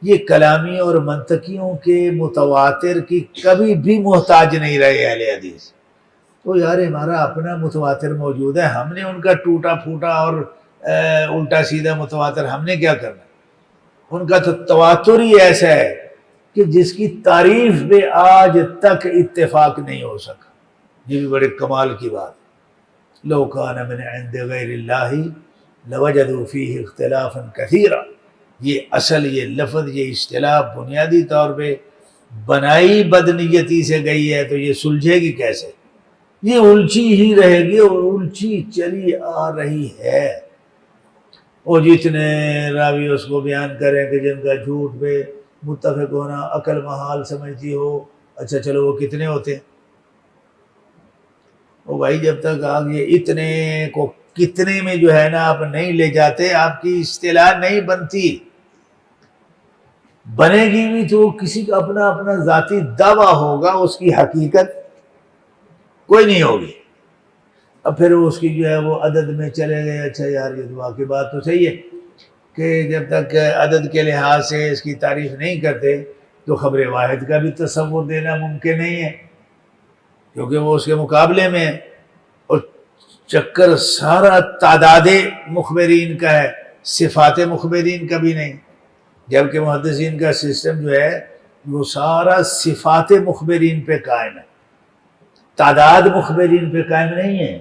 یہ کلامی اور منطقیوں کے متواتر کی کبھی بھی محتاج نہیں رہے اہل حدیث. تو یار ہمارا اپنا متواتر موجود ہے، ہم نے ان کا ٹوٹا پھوٹا اور الٹا سیدھا متواتر ہم نے کیا کرنا. ان کا تو تواتر ہی ایسا ہے کہ جس کی تعریف میں آج تک اتفاق نہیں ہو سکا. یہ بھی بڑے کمال کی بات. لو کان من عند غیر اللہ لوجدوا فیہ اختلافا کثیرا. یہ اصل یہ لفظ یہ اصطلاح بنیادی طور پہ بنائی بدنیتی سے گئی ہے، تو یہ سلجھے گی کیسے؟ یہ الجھی ہی رہے گی اور الجھی چلی آ رہی ہے. اور جتنے راوی اس کو بیان کریں کہ جن کا جھوٹ پہ متفق ہونا عقل محال سمجھتی ہو، اچھا چلو وہ کتنے ہوتے ہیں؟ وہ بھائی جب تک آپ یہ اتنے کو کتنے میں جو ہے نا آپ نہیں لے جاتے آپ کی اصطلاح نہیں بنتی. بنے گی بھی تو کسی کا اپنا اپنا ذاتی دعویٰ ہوگا، اس کی حقیقت کوئی نہیں ہوگی. اب پھر اس کی جو ہے وہ عدد میں چلے گئے. اچھا یار یہ دعا کی بات تو صحیح ہے کہ جب تک عدد کے لحاظ سے اس کی تعریف نہیں کرتے تو خبر واحد کا بھی تصور دینا ممکن نہیں ہے، کیونکہ وہ اس کے مقابلے میں ہے. اور چکر سارا تعداد مخبرین کا ہے، صفات مخبرین کا بھی نہیں. جبکہ محدثین کا سسٹم جو ہے وہ سارا صفات مخبرین پہ قائم ہے، تعداد مخبرین پہ قائم نہیں ہے.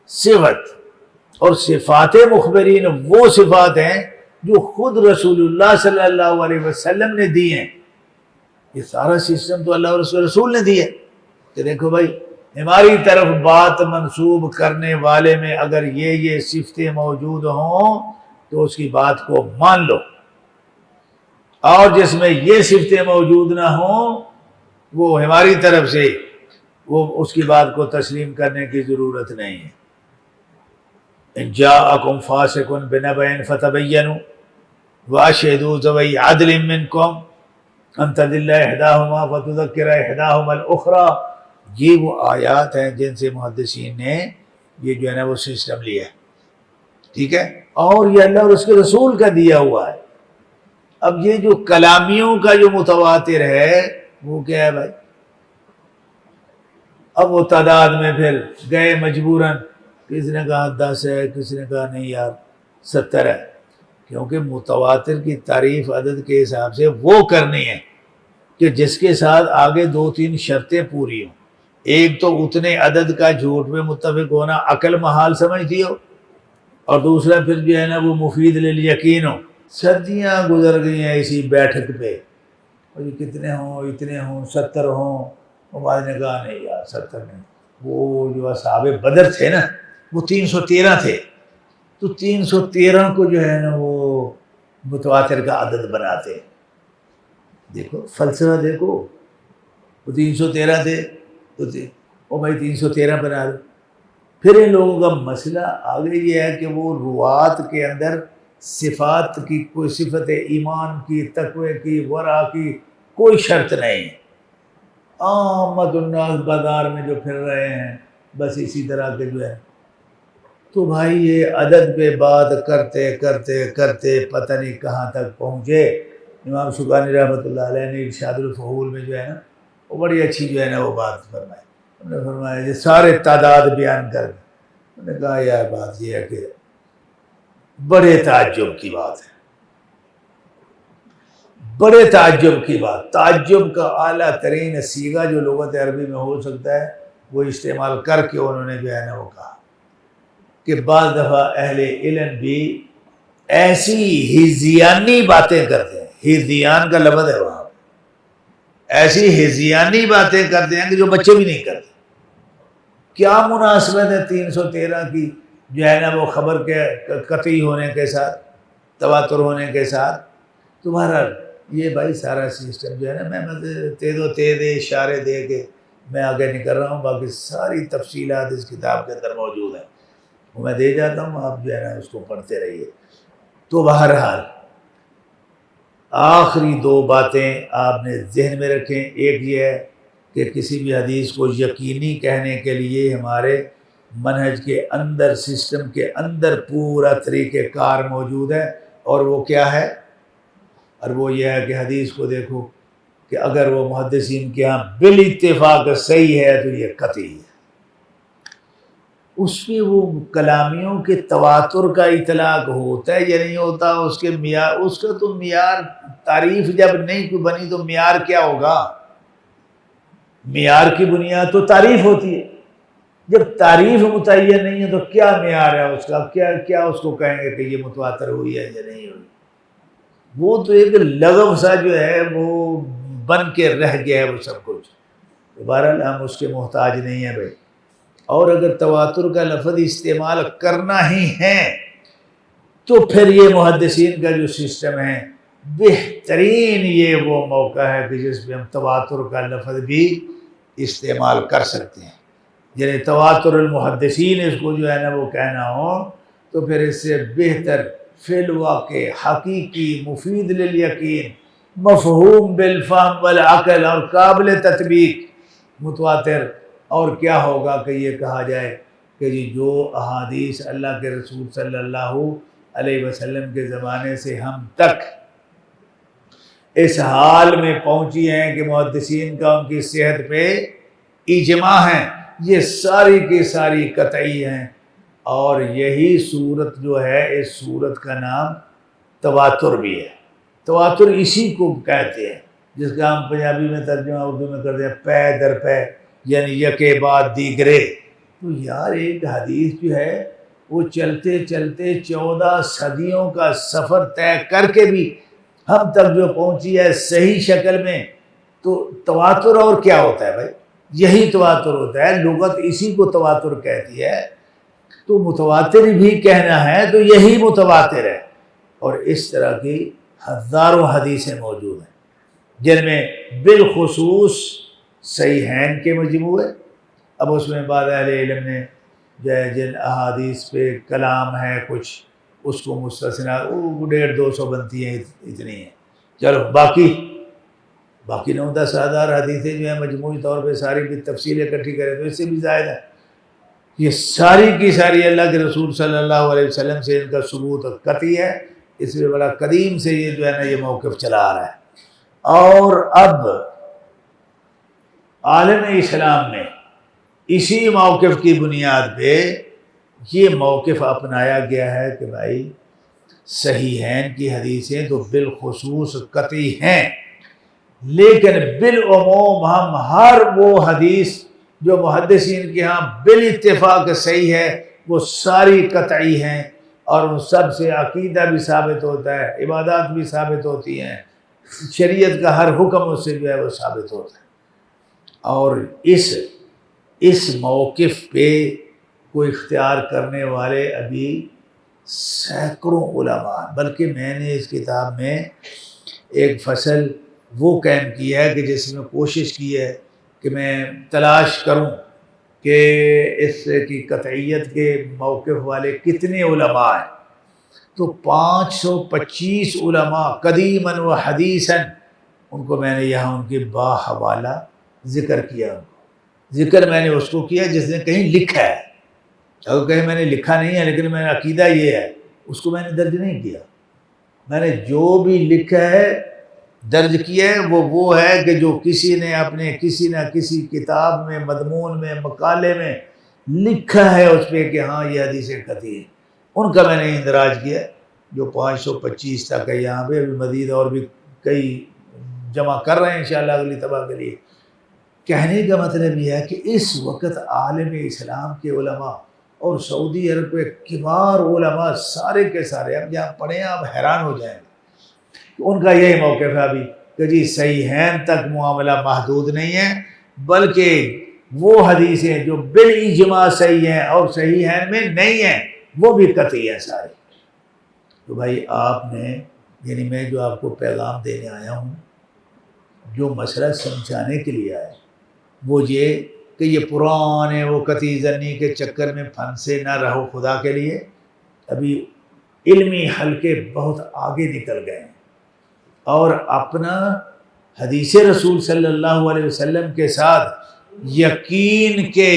صفت اور صفات مخبرین وہ صفات ہیں جو خود رسول اللہ صلی اللہ علیہ وسلم نے دی ہیں. یہ سارا سسٹم تو اللہ اور اس کے رسول نے دی ہے کہ دیکھو بھائی ہماری طرف بات منسوب کرنے والے میں اگر یہ صفتیں موجود ہوں تو اس کی بات کو مان لو، اور جس میں یہ صفتیں موجود نہ ہوں وہ ہماری طرف سے وہ اس کی بات کو تسلیم کرنے کی ضرورت نہیں ہے. ان جاءکم فاسق بنبأ فتبینوا واشہدوا ذوی عدل منکم ان تضل احداہما فتذکر احداہما الاخری. یہ وہ آیات ہیں جن سے محدثین نے یہ جو ہے نا وہ سسٹم لیا ہے، ٹھیک ہے، اور یہ اللہ اور اس کے رسول کا دیا ہوا ہے. اب یہ جو کلامیوں کا جو متواتر ہے وہ کیا ہے بھائی؟ اب وہ تعداد میں پھر گئے مجبوراً، کسی نے کہا 10 ہے، کسی نے کہا نہیں یار 70 ہے، کیونکہ متواتر کی تعریف عدد کے حساب سے وہ کرنی ہے کہ جس کے ساتھ آگے 2-3 شرطیں پوری ہوں. ایک تو اتنے عدد کا جھوٹ میں متفق ہونا عقل محال سمجھتی ہو، اور دوسرا پھر جو ہے نا وہ مفید للیقین ہو. سردیاں گزر گئی ہیں اسی بیٹھک پہ، اور کتنے ہوں اتنے ہوں 70 ہوں. ہمارے نے کہا نہیں یار 70 نہیں. وہ جو اصحاب بدر تھے نا وہ 313 تھے، تو 313 کو جو ہے نا وہ متواتر کا عدد بناتے. دیکھو فلسفہ دیکھو، وہ 313 تھے تو وہ بھائی 313 بنا دو. پھر ان لوگوں کا مسئلہ آگے یہ ہے کہ وہ روات کے اندر صفات کی کوئی صفت ایمان کی، تقوی کی، ورع کی کوئی شرط نہیں ہے. عامت الناس بازار میں جو پھر رہے ہیں بس اسی طرح کے جو ہے تو بھائی یہ عدد پہ بات کرتے کرتے کرتے پتہ نہیں کہاں تک پہنچے. امام شوکانی رحمۃ اللہ علیہ نے ارشاد الفحول میں جو ہے نا وہ بڑی اچھی جو ہے نا وہ بات فرمائی. انہوں نے فرمایا یہ سارے تعداد بیان کر کے انہوں نے کہا یار بات یہ ہے کہ بڑے تعجب کی بات ہے، بڑے تعجب کی بات. تعجب کا اعلیٰ ترین صیغہ جو لغت عربی میں ہو سکتا ہے وہ استعمال کر کے انہوں نے جو ہے نا وہ کہا کہ بعض دفعہ اہل علم بھی ایسی ہذیانی باتیں کرتے ہیں. ہذیان کا لفظ ہے وہاں، ایسی ہذیانی باتیں کرتے ہیں کہ جو بچے بھی نہیں کرتے. کیا مناسبت ہے 313 کی جو ہے نا وہ خبر کے قطعی ہونے کے ساتھ، تواتر ہونے کے ساتھ؟ تمہارا یہ بھائی سارا سسٹم جو ہے نا میں تیز و تیز اشارے دے کے میں آگے نہیں کر رہا ہوں، باقی ساری تفصیلات اس کتاب کے اندر موجود ہیں، وہ میں دے جاتا ہوں، آپ جو ہے نا اس کو پڑھتے رہیے. تو بہرحال آخری دو باتیں آپ نے ذہن میں رکھیں. ایک یہ ہے کہ کسی بھی حدیث کو یقینی کہنے کے لیے ہمارے منہج کے اندر، سسٹم کے اندر پورا طریقہ کار موجود ہے، اور وہ کیا ہے؟ اور وہ یہ ہے کہ حدیث کو دیکھو کہ اگر وہ محدثین کے ہاں بالاتفاق صحیح ہے تو یہ قطعی ہے. اس میں وہ کلامیوں کے تواتر کا اطلاق ہوتا ہے یا نہیں ہوتا؟ اس کے معیار، اس کا تو معیار، تعریف جب نہیں کوئی بنی تو معیار کیا ہوگا؟ معیار کی بنیاد تو تعریف ہوتی ہے. جب تعریف متعین نہیں ہے تو کیا معیار ہے اس کا؟ کیا اس کو کہیں گے کہ یہ متواتر ہوئی ہے یا نہیں ہوئی؟ وہ تو ایک لغو سا جو ہے وہ بن کے رہ گیا ہے وہ سب کچھ. بہرحال ہم اس کے محتاج نہیں ہیں بھائی. اور اگر تواتر کا لفظ استعمال کرنا ہی ہے تو پھر یہ محدثین کا جو سسٹم ہے بہترین یہ وہ موقع ہے کہ جس میں ہم تواتر کا لفظ بھی استعمال کر سکتے ہیں. یعنی تواتر المحدثین اس کو جو ہے نا وہ کہنا ہو تو پھر اس سے بہتر فی الواقع حقیقی مفید للیقین مفہوم بالفہم والعقل اور قابل تطبیق متواتر اور کیا ہوگا کہ یہ کہا جائے کہ جی جو احادیث اللہ کے رسول صلی اللہ علیہ وسلم کے زمانے سے ہم تک اس حال میں پہنچی ہیں کہ محدثین کا ان کی صحت پہ اجماع ہے، یہ ساری کی ساری قطعی ہیں. اور یہی صورت جو ہے اس صورت کا نام تواتر بھی ہے. تواتر اسی کو کہتے ہیں جس کا ہم پنجابی میں ترجمہ اردو میں کرتے ہیں پے در پے، یعنی یکے بعد دیگرے. تو یار ایک حدیث جو ہے وہ چلتے چلتے 14 صدیوں کا سفر طے کر کے بھی ہم تک جو پہنچی ہے صحیح شکل میں، تو تواتر اور کیا ہوتا ہے بھائی؟ یہی تواتر ہوتا ہے. لغت اسی کو تواتر کہتی ہے. تو متواتر بھی کہنا ہے تو یہی متواتر ہے. اور اس طرح کی ہزاروں حدیثیں موجود ہیں جن میں بالخصوص صحیحین کے مجموعے. اب اس میں بعض اہل علم نے جن احادیث پہ کلام ہے کچھ اس کو مستثنا 150-200 بنتی ہیں، اتنی ہیں. چلو باقی 9-10 ہزار حدیثیں جو ہیں مجموعی طور پہ ساری بھی تفصیل اکٹھی کریں تو اس سے بھی زائد ہے. یہ ساری کی ساری اللہ کے رسول صلی اللہ علیہ وسلم سے ان کا ثبوت قطعی ہے. اس لیے بڑا قدیم سے یہ جو ہے نا یہ موقف چلا آ رہا ہے. اور اب عالم اسلام نے اسی موقف کی بنیاد پہ یہ موقف اپنایا گیا ہے کہ بھائی صحیحین کی حدیثیں تو بالخصوص قطعی ہیں، لیکن بالعموم ہم ہر وہ حدیث جو محدثین کے ہاں بالاتفاق صحیح ہے وہ ساری قطعی ہیں، اور ان سب سے عقیدہ بھی ثابت ہوتا ہے، عبادات بھی ثابت ہوتی ہیں، شریعت کا ہر حکم اس سے جو ہے وہ ثابت ہوتا ہے. اور اس موقف پہ کو اختیار کرنے والے ابھی سینکڑوں علماء، بلکہ میں نے اس کتاب میں ایک فصل وہ قائم کیا ہے کہ جس میں کوشش کی ہے کہ میں تلاش کروں کہ اس کی قطعیت کے موقف والے کتنے علماء ہیں. تو 525 علماء قدیماً و حدیثاً ان کو میں نے یہاں ان کے باحوالہ ذکر کیا. ذکر میں نے اس کو کیا جس نے کہیں لکھا ہے. اگر کہیں میں نے لکھا نہیں ہے لیکن میرا عقیدہ یہ ہے، اس کو میں نے درج نہیں کیا. میں نے جو بھی لکھا ہے درج کیا ہے وہ ہے کہ جو کسی نے اپنے کسی نہ کسی کتاب میں، مضمون میں، مقالے میں لکھا ہے اس پہ کہ ہاں یہ حدیث قطعی ہے، ان کا میں نے اندراج کیا. جو 525 تک ہے یہاں پہ، ابھی مزید اور بھی کئی جمع کر رہے ہیں انشاءاللہ اگلی طبع کے لیے. کہنے کا مطلب یہ ہے کہ اس وقت عالم اسلام کے علماء اور سعودی عرب کے کبار علماء سارے کے سارے، اب جہاں پڑھیں آپ حیران ہو جائیں گے، ان کا یہی موقف ہے ابھی کہ جی صحیحین تک معاملہ محدود نہیں ہے، بلکہ وہ حدیثیں جو بالاجماع صحیح ہیں اور صحیحین میں نہیں ہیں وہ بھی قطعی ہیں سارے. تو بھائی آپ نے، یعنی میں جو آپ کو پیغام دینے آیا ہوں، جو مسئلہ سمجھانے کے لیے آیا وہ یہ کہ یہ پرانے وہ قطعی ظنی کے چکر میں پھنسے نہ رہو خدا کے لیے. ابھی علمی حلقے بہت آگے نکل گئے ہیں اور اپنا حدیث رسول صلی اللہ علیہ وسلم کے ساتھ یقین کے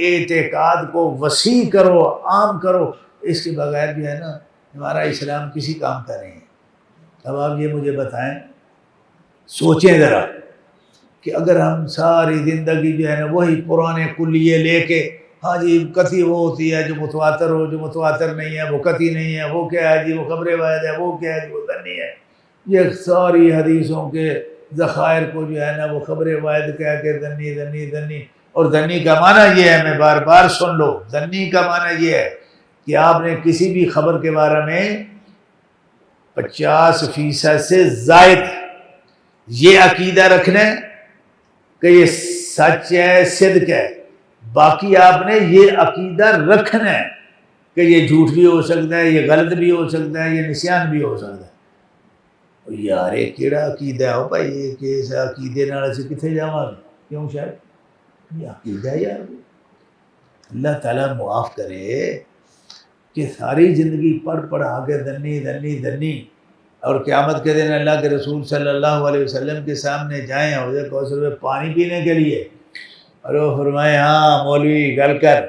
اعتقاد کو وسیع کرو، عام کرو. اس کے بغیر جو ہے نا ہمارا اسلام کسی کام کا نہیں ہے. اب آپ یہ مجھے بتائیں، سوچیں ذرا کہ اگر ہم ساری زندگی جو ہے نا وہی پرانے کلیے لے کے، ہاں جی قطعی وہ ہوتی ہے جو متواتر ہو، جو متواتر نہیں ہے وہ قطعی نہیں ہے، وہ کیا ہے جی وہ خبر واحد ہے، وہ کیا ہے جی وہ ظنی ہے. یہ ساری حدیثوں کے ذخائر کو جو ہے نا وہ خبر واحد کہہ کے ظنی ظنی ظنی. اور ظنی کا معنی یہ ہے، میں بار بار سن لو، ظنی کا معنی یہ ہے کہ آپ نے کسی بھی خبر کے بارے میں 50% سے زائد یہ عقیدہ رکھنا ہے کہ یہ سچ ہے، صدق ہے. باقی آپ نے یہ عقیدہ رکھنا ہے کہ یہ جھوٹ بھی ہو سکتا ہے، یہ غلط بھی ہو سکتا ہے، یہ نسیان بھی ہو سکتا ہے. یار یہ کیڑا عقیدہ ہو بھائی، یہ کہ اس عقیدے نال اسی کتنے جاواں گے؟ کیوں شاید یہ عقیدہ یار. اللہ تعالیٰ معاف کرے کہ ساری زندگی پڑھ آگے دنی دنی دنی، اور قیامت کے دن اللہ کے رسول صلی اللہ علیہ وسلم کے سامنے جائیں حوض کوثر میں پانی پینے کے لیے، اور وہ فرمائے ہاں مولوی گل کر،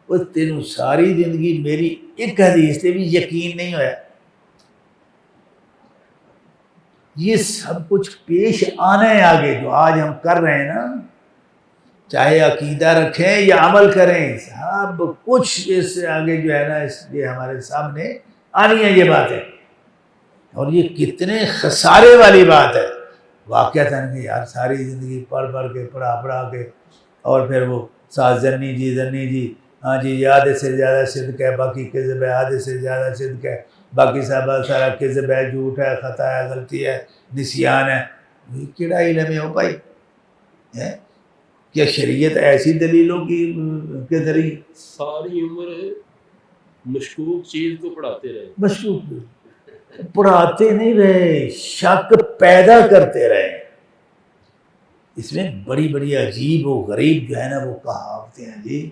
وہ تینوں ساری زندگی میری ایک حدیث سے بھی یقین نہیں ہویا. یہ سب کچھ پیش آنا ہے آگے جو آج ہم کر رہے ہیں نا، چاہے عقیدہ رکھیں یا عمل کریں، سب کچھ اس سے آگے جو ہے نا یہ ہمارے سامنے آنی ہے یہ باتیں. اور یہ کتنے خسارے والی بات ہے واقعتاً کہ یار ساری زندگی پڑھ کے پڑھا کے، اور پھر وہ ساتھ ظنی جی ہاں جی یہ آدھے سے زیادہ صدق ہے، باقی کذب ہے، آدھے سے زیادہ صدق ہے، باقی سارا کذب ہے، جھوٹ ہے، خطا ہے، غلطی ہے، نسیان ہے. یہ کیڑا علم ہے ہو بھائی؟ کیا شریعت ایسی دلیلوں کے ذریعے ساری عمر مشکوک چیز کو پڑھاتے رہے؟ مشکوک پڑھاتے نہیں رہے، شک پیدا کرتے رہے. اس میں بڑی بڑی عجیب و غریب جو ہے نا وہ کہاوتیں ہیں جی.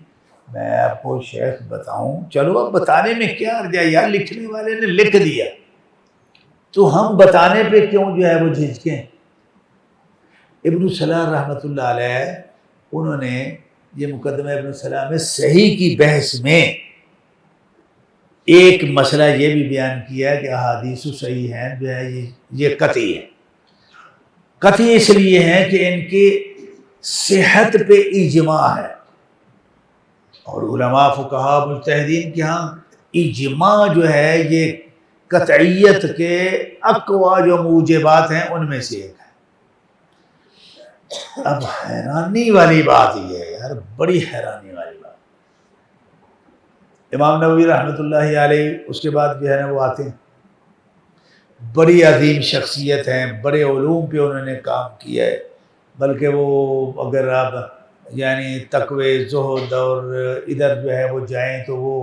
میں آپ کو شیخ بتاؤں، چلو اب بتانے میں کیا عرض ہے یار، لکھنے والے نے لکھ دیا تو ہم بتانے پہ کیوں جو ہے وہ جھجکیں. ابن سلام رحمۃ اللہ علیہ انہوں نے یہ مقدمہ ابن سلام میں صحیح کی بحث میں ایک مسئلہ یہ بھی بیان کیا ہے کہ احادیث صحیح ہیں جو ہے یہ قطعی ہے. قطعی اس لیے ہے کہ ان کی صحت پہ اجماع ہے، اور علماء فقہاء مجتہدین کے ہاں اجماع جو ہے یہ قطعیت کے اقوا جو موجبات ہیں ان میں سے ایک ہے. اب حیرانی والی بات یہ ہے یار، بڑی حیرانی والی بات. امام نووی رحمۃ اللہ علیہ اس کے بعد جو ہے نا وہ آتے ہیں، بڑی عظیم شخصیت ہیں، بڑے علوم پہ انہوں نے کام کیا ہے. بلکہ وہ اگر آپ یعنی تقوی زہد اور ادھر جو ہے وہ جائیں تو وہ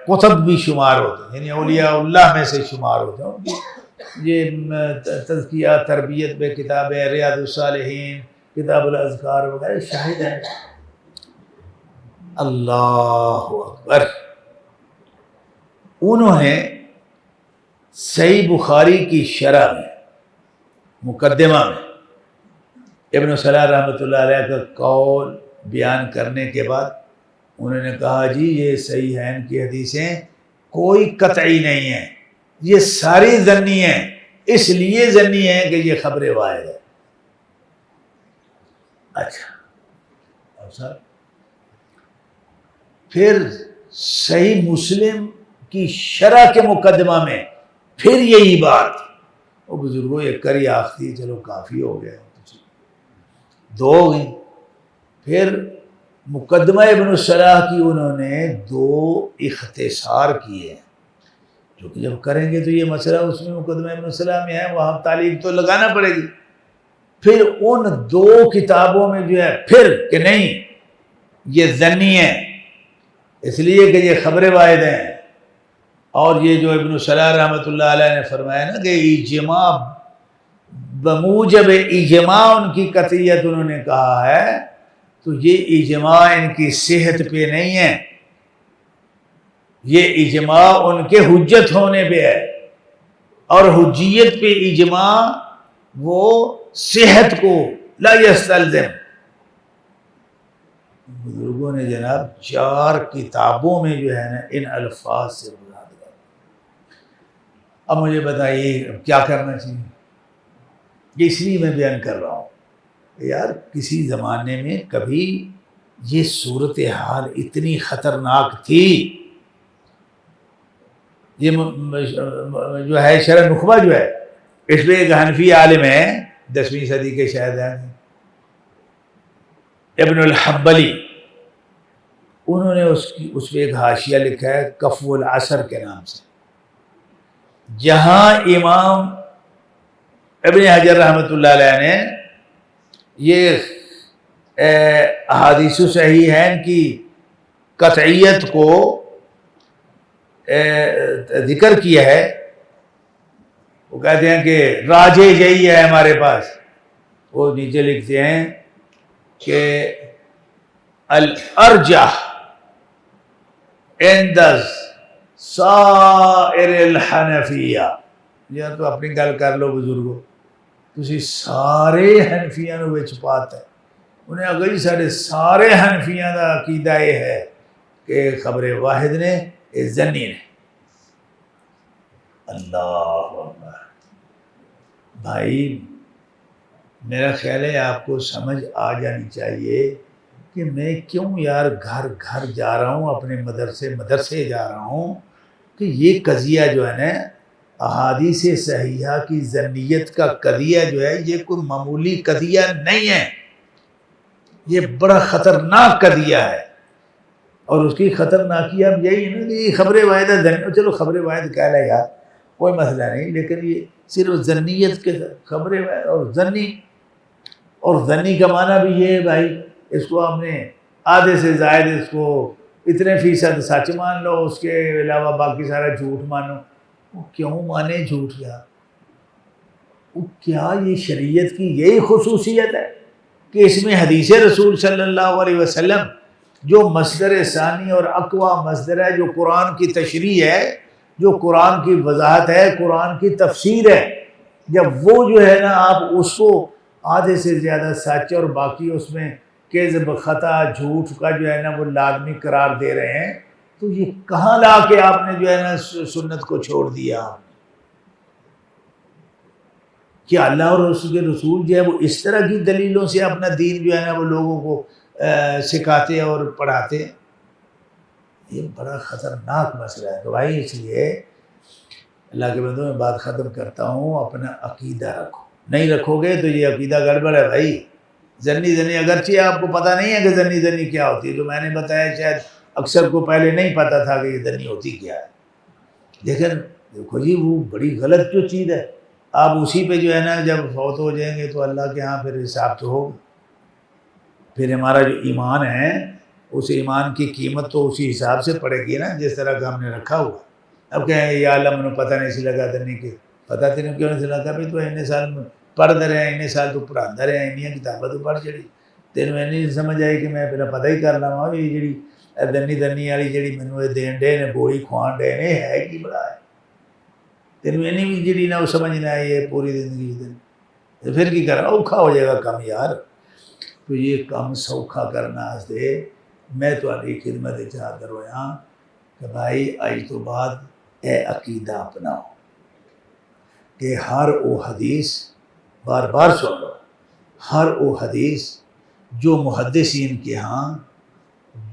قطب بھی شمار ہوتے ہیں، یعنی اولیاء اللہ میں سے شمار ہوتے ہیں. یہ تزکیہ تربیت میں کتابیں، ریاض الصالحین، کتاب الاذکار وغیرہ شاہد ہیں. اللہ اکبر. انہوں نے صحیح بخاری کی شرح میں مقدمہ میں ابن سلام رحمۃ اللہ علیہ کا قول بیان کرنے کے بعد انہوں نے کہا جی یہ صحیح ہے ان کی حدیثیں کوئی قطعی نہیں ہے، یہ ساری ظنی ہیں، اس لیے ظنی ہے کہ یہ خبر واحد ہے۔ اچھا اب صاحب پھر صحیح مسلم کی شرح کے مقدمہ میں پھر یہی بات، وہ بزرگوں یہ کری آخری چلو کافی ہو گیا، دو ہو گئی۔ پھر مقدمہ ابن الصلاح کی انہوں نے دو اختصار کیے ہیں، جو کہ جب کریں گے تو یہ مسئلہ اس میں مقدمہ ابن الصلاح میں ہے، وہاں تعلیق تو لگانا پڑے گی۔ پھر ان دو کتابوں میں جو ہے پھر کہ نہیں یہ ظنی ہے اس لیے کہ یہ خبر واحد ہیں، اور یہ جو ابن الصلاح رحمۃ اللہ علیہ نے فرمایا نا کہ اجماع بموجب اجماع ان کی قطعیت انہوں نے کہا ہے، تو یہ اجماع ان کی صحت پہ نہیں ہے، یہ اجماع ان کے حجت ہونے پہ ہے، اور حجیت پہ اجماع وہ صحت کو لا یستلزم۔ بزرگوں نے جناب 4 کتابوں میں جو ہے نا ان الفاظ سے مراد کر۔ اب مجھے بتائیے اب کیا کرنا چاہیے؟ یہ اس لیے میں بیان کر رہا ہوں کہ یار کسی زمانے میں کبھی یہ صورتحال اتنی خطرناک تھی۔ یہ جو ہے شرح نخبہ جو ہے اس میں ایک حنفی عالم ہے 10ویں صدی کے شاید ہیں ابن الحنبلی، انہوں نے اس پہ ایک حاشیہ لکھا ہے کفو العصر کے نام سے، جہاں امام ابن حجر رحمۃ اللہ علیہ نے یہ احادیث صحیحین کی قطعیت کو ذکر کیا ہے۔ وہ کہتے ہیں کہ راجے یہی ہے ہمارے پاس، وہ نیچے لکھتے ہیں کہ الارجح عند سائر الحنفیہ، یا تو اپنی گل کر لو بزرگو، تسی سارے حنفیاں نو وچ پاتا ہے، انہیں اگر سارے سارے حنفیاں دا عقیدہ یہ ہے کہ خبر واحد نے یہ ظنی نے۔ اللہ اکبر بھائی، میرا خیال ہے آپ کو سمجھ آ جانی چاہیے کہ میں کیوں یار گھر گھر جا رہا ہوں، اپنے مدرسے جا رہا ہوں، کہ یہ قضیہ جو ہے نا احادیث صحیحہ کی ظنیت کا قضیہ جو ہے یہ کوئی معمولی قضیہ نہیں ہے، یہ بڑا خطرناک قضیہ ہے۔ اور اس کی خطرناکی اب یہی ہے نا کہ یہ خبر واحد ہے، چلو خبر واحد کہہ لے یار کوئی مسئلہ نہیں، لیکن یہ صرف ظنیت کے خبر واحد اور ظنی کا معنی بھی یہ ہے بھائی، اس کو ہم نے آدھے سے زائد اس کو اتنے فیصد سچ مان لو، اس کے علاوہ باقی سارا جھوٹ مانو۔ وہ کیوں مانے جھوٹ یار؟ وہ کیا یہ شریعت کی یہی خصوصیت ہے کہ اس میں حدیث رسول صلی اللہ علیہ وسلم جو مصدر ثانی اور اقوی مصدر ہے، جو قرآن کی تشریح ہے، جو قرآن کی وضاحت ہے، قرآن کی تفسیر ہے، جب وہ جو ہے نا آپ اس کو آدھے سے زیادہ سچ اور باقی اس میں کذب خطا جھوٹ کا جو ہے نا وہ لازمی قرار دے رہے ہیں، تو یہ کہاں لا کے آپ نے جو ہے نا سنت کو چھوڑ دیا؟ کیا اللہ اور اس کے رسول جو ہے وہ اس طرح کی دلیلوں سے اپنا دین جو ہے نا وہ لوگوں کو سکھاتے اور پڑھاتے ہیں؟ یہ بڑا خطرناک مسئلہ ہے۔ تو بھائی اس لیے اللہ کے بندوں میں بات ختم کرتا ہوں، اپنا عقیدہ رکھو، نہیں رکھو گے تو یہ عقیدہ گڑبڑ ہے بھائی۔ ظنی اگرچہ آپ کو پتہ نہیں ہے کہ ظنی کیا ہوتی ہے، جو میں نے بتایا شاید اکثر کو پہلے نہیں پتہ تھا کہ یہ ظنی ہوتی کیا ہے، لیکن دیکھو جی وہ بڑی غلط جو چیز ہے، آپ اسی پہ جو ہے نا جب فوت ہو جائیں گے تو اللہ کے ہاں پھر حساب تو ہوگا، پھر ہمارا جو ایمان ہے اس ایمان کی قیمت تو اسی حساب سے پڑے گی نا جس طرح کا ہم نے رکھا ہوا۔ اب کہیں یا اللہ مجھے پتہ نہیں سی لگا ظنی کہ پتہ تین کیوں نہیں سی لگا بھی تو اتنے سال پڑھتے رہے، اتنے سال تو پڑھاتا رہا، انیاں کتابیں تو پڑھ چڑی، تینوں یہ نہیں سمجھ آئی کہ میں پہلے پتہ ہی کر لوا بھی جی دنی والی جی مینوں دین ڈے نے گولی کھوان ڈے نے ہے کی بڑا ہے، تینوں اینی بھی جی نہ سمجھ نہ آئی ہے پوری زندگی دن، پھر کی کرنا؟ اوکھا ہو جائے گا کم یار۔ تو یہ کام سوکھا کرنا دے میں تہاڈی خدمت وچ حاضر ہویا کہ بھائی اج تو بعد اے عقیدہ اپناؤ کہ ہر وہ حدیث، بار بار سن لو، ہر وہ حدیث جو محدثین کے ہاں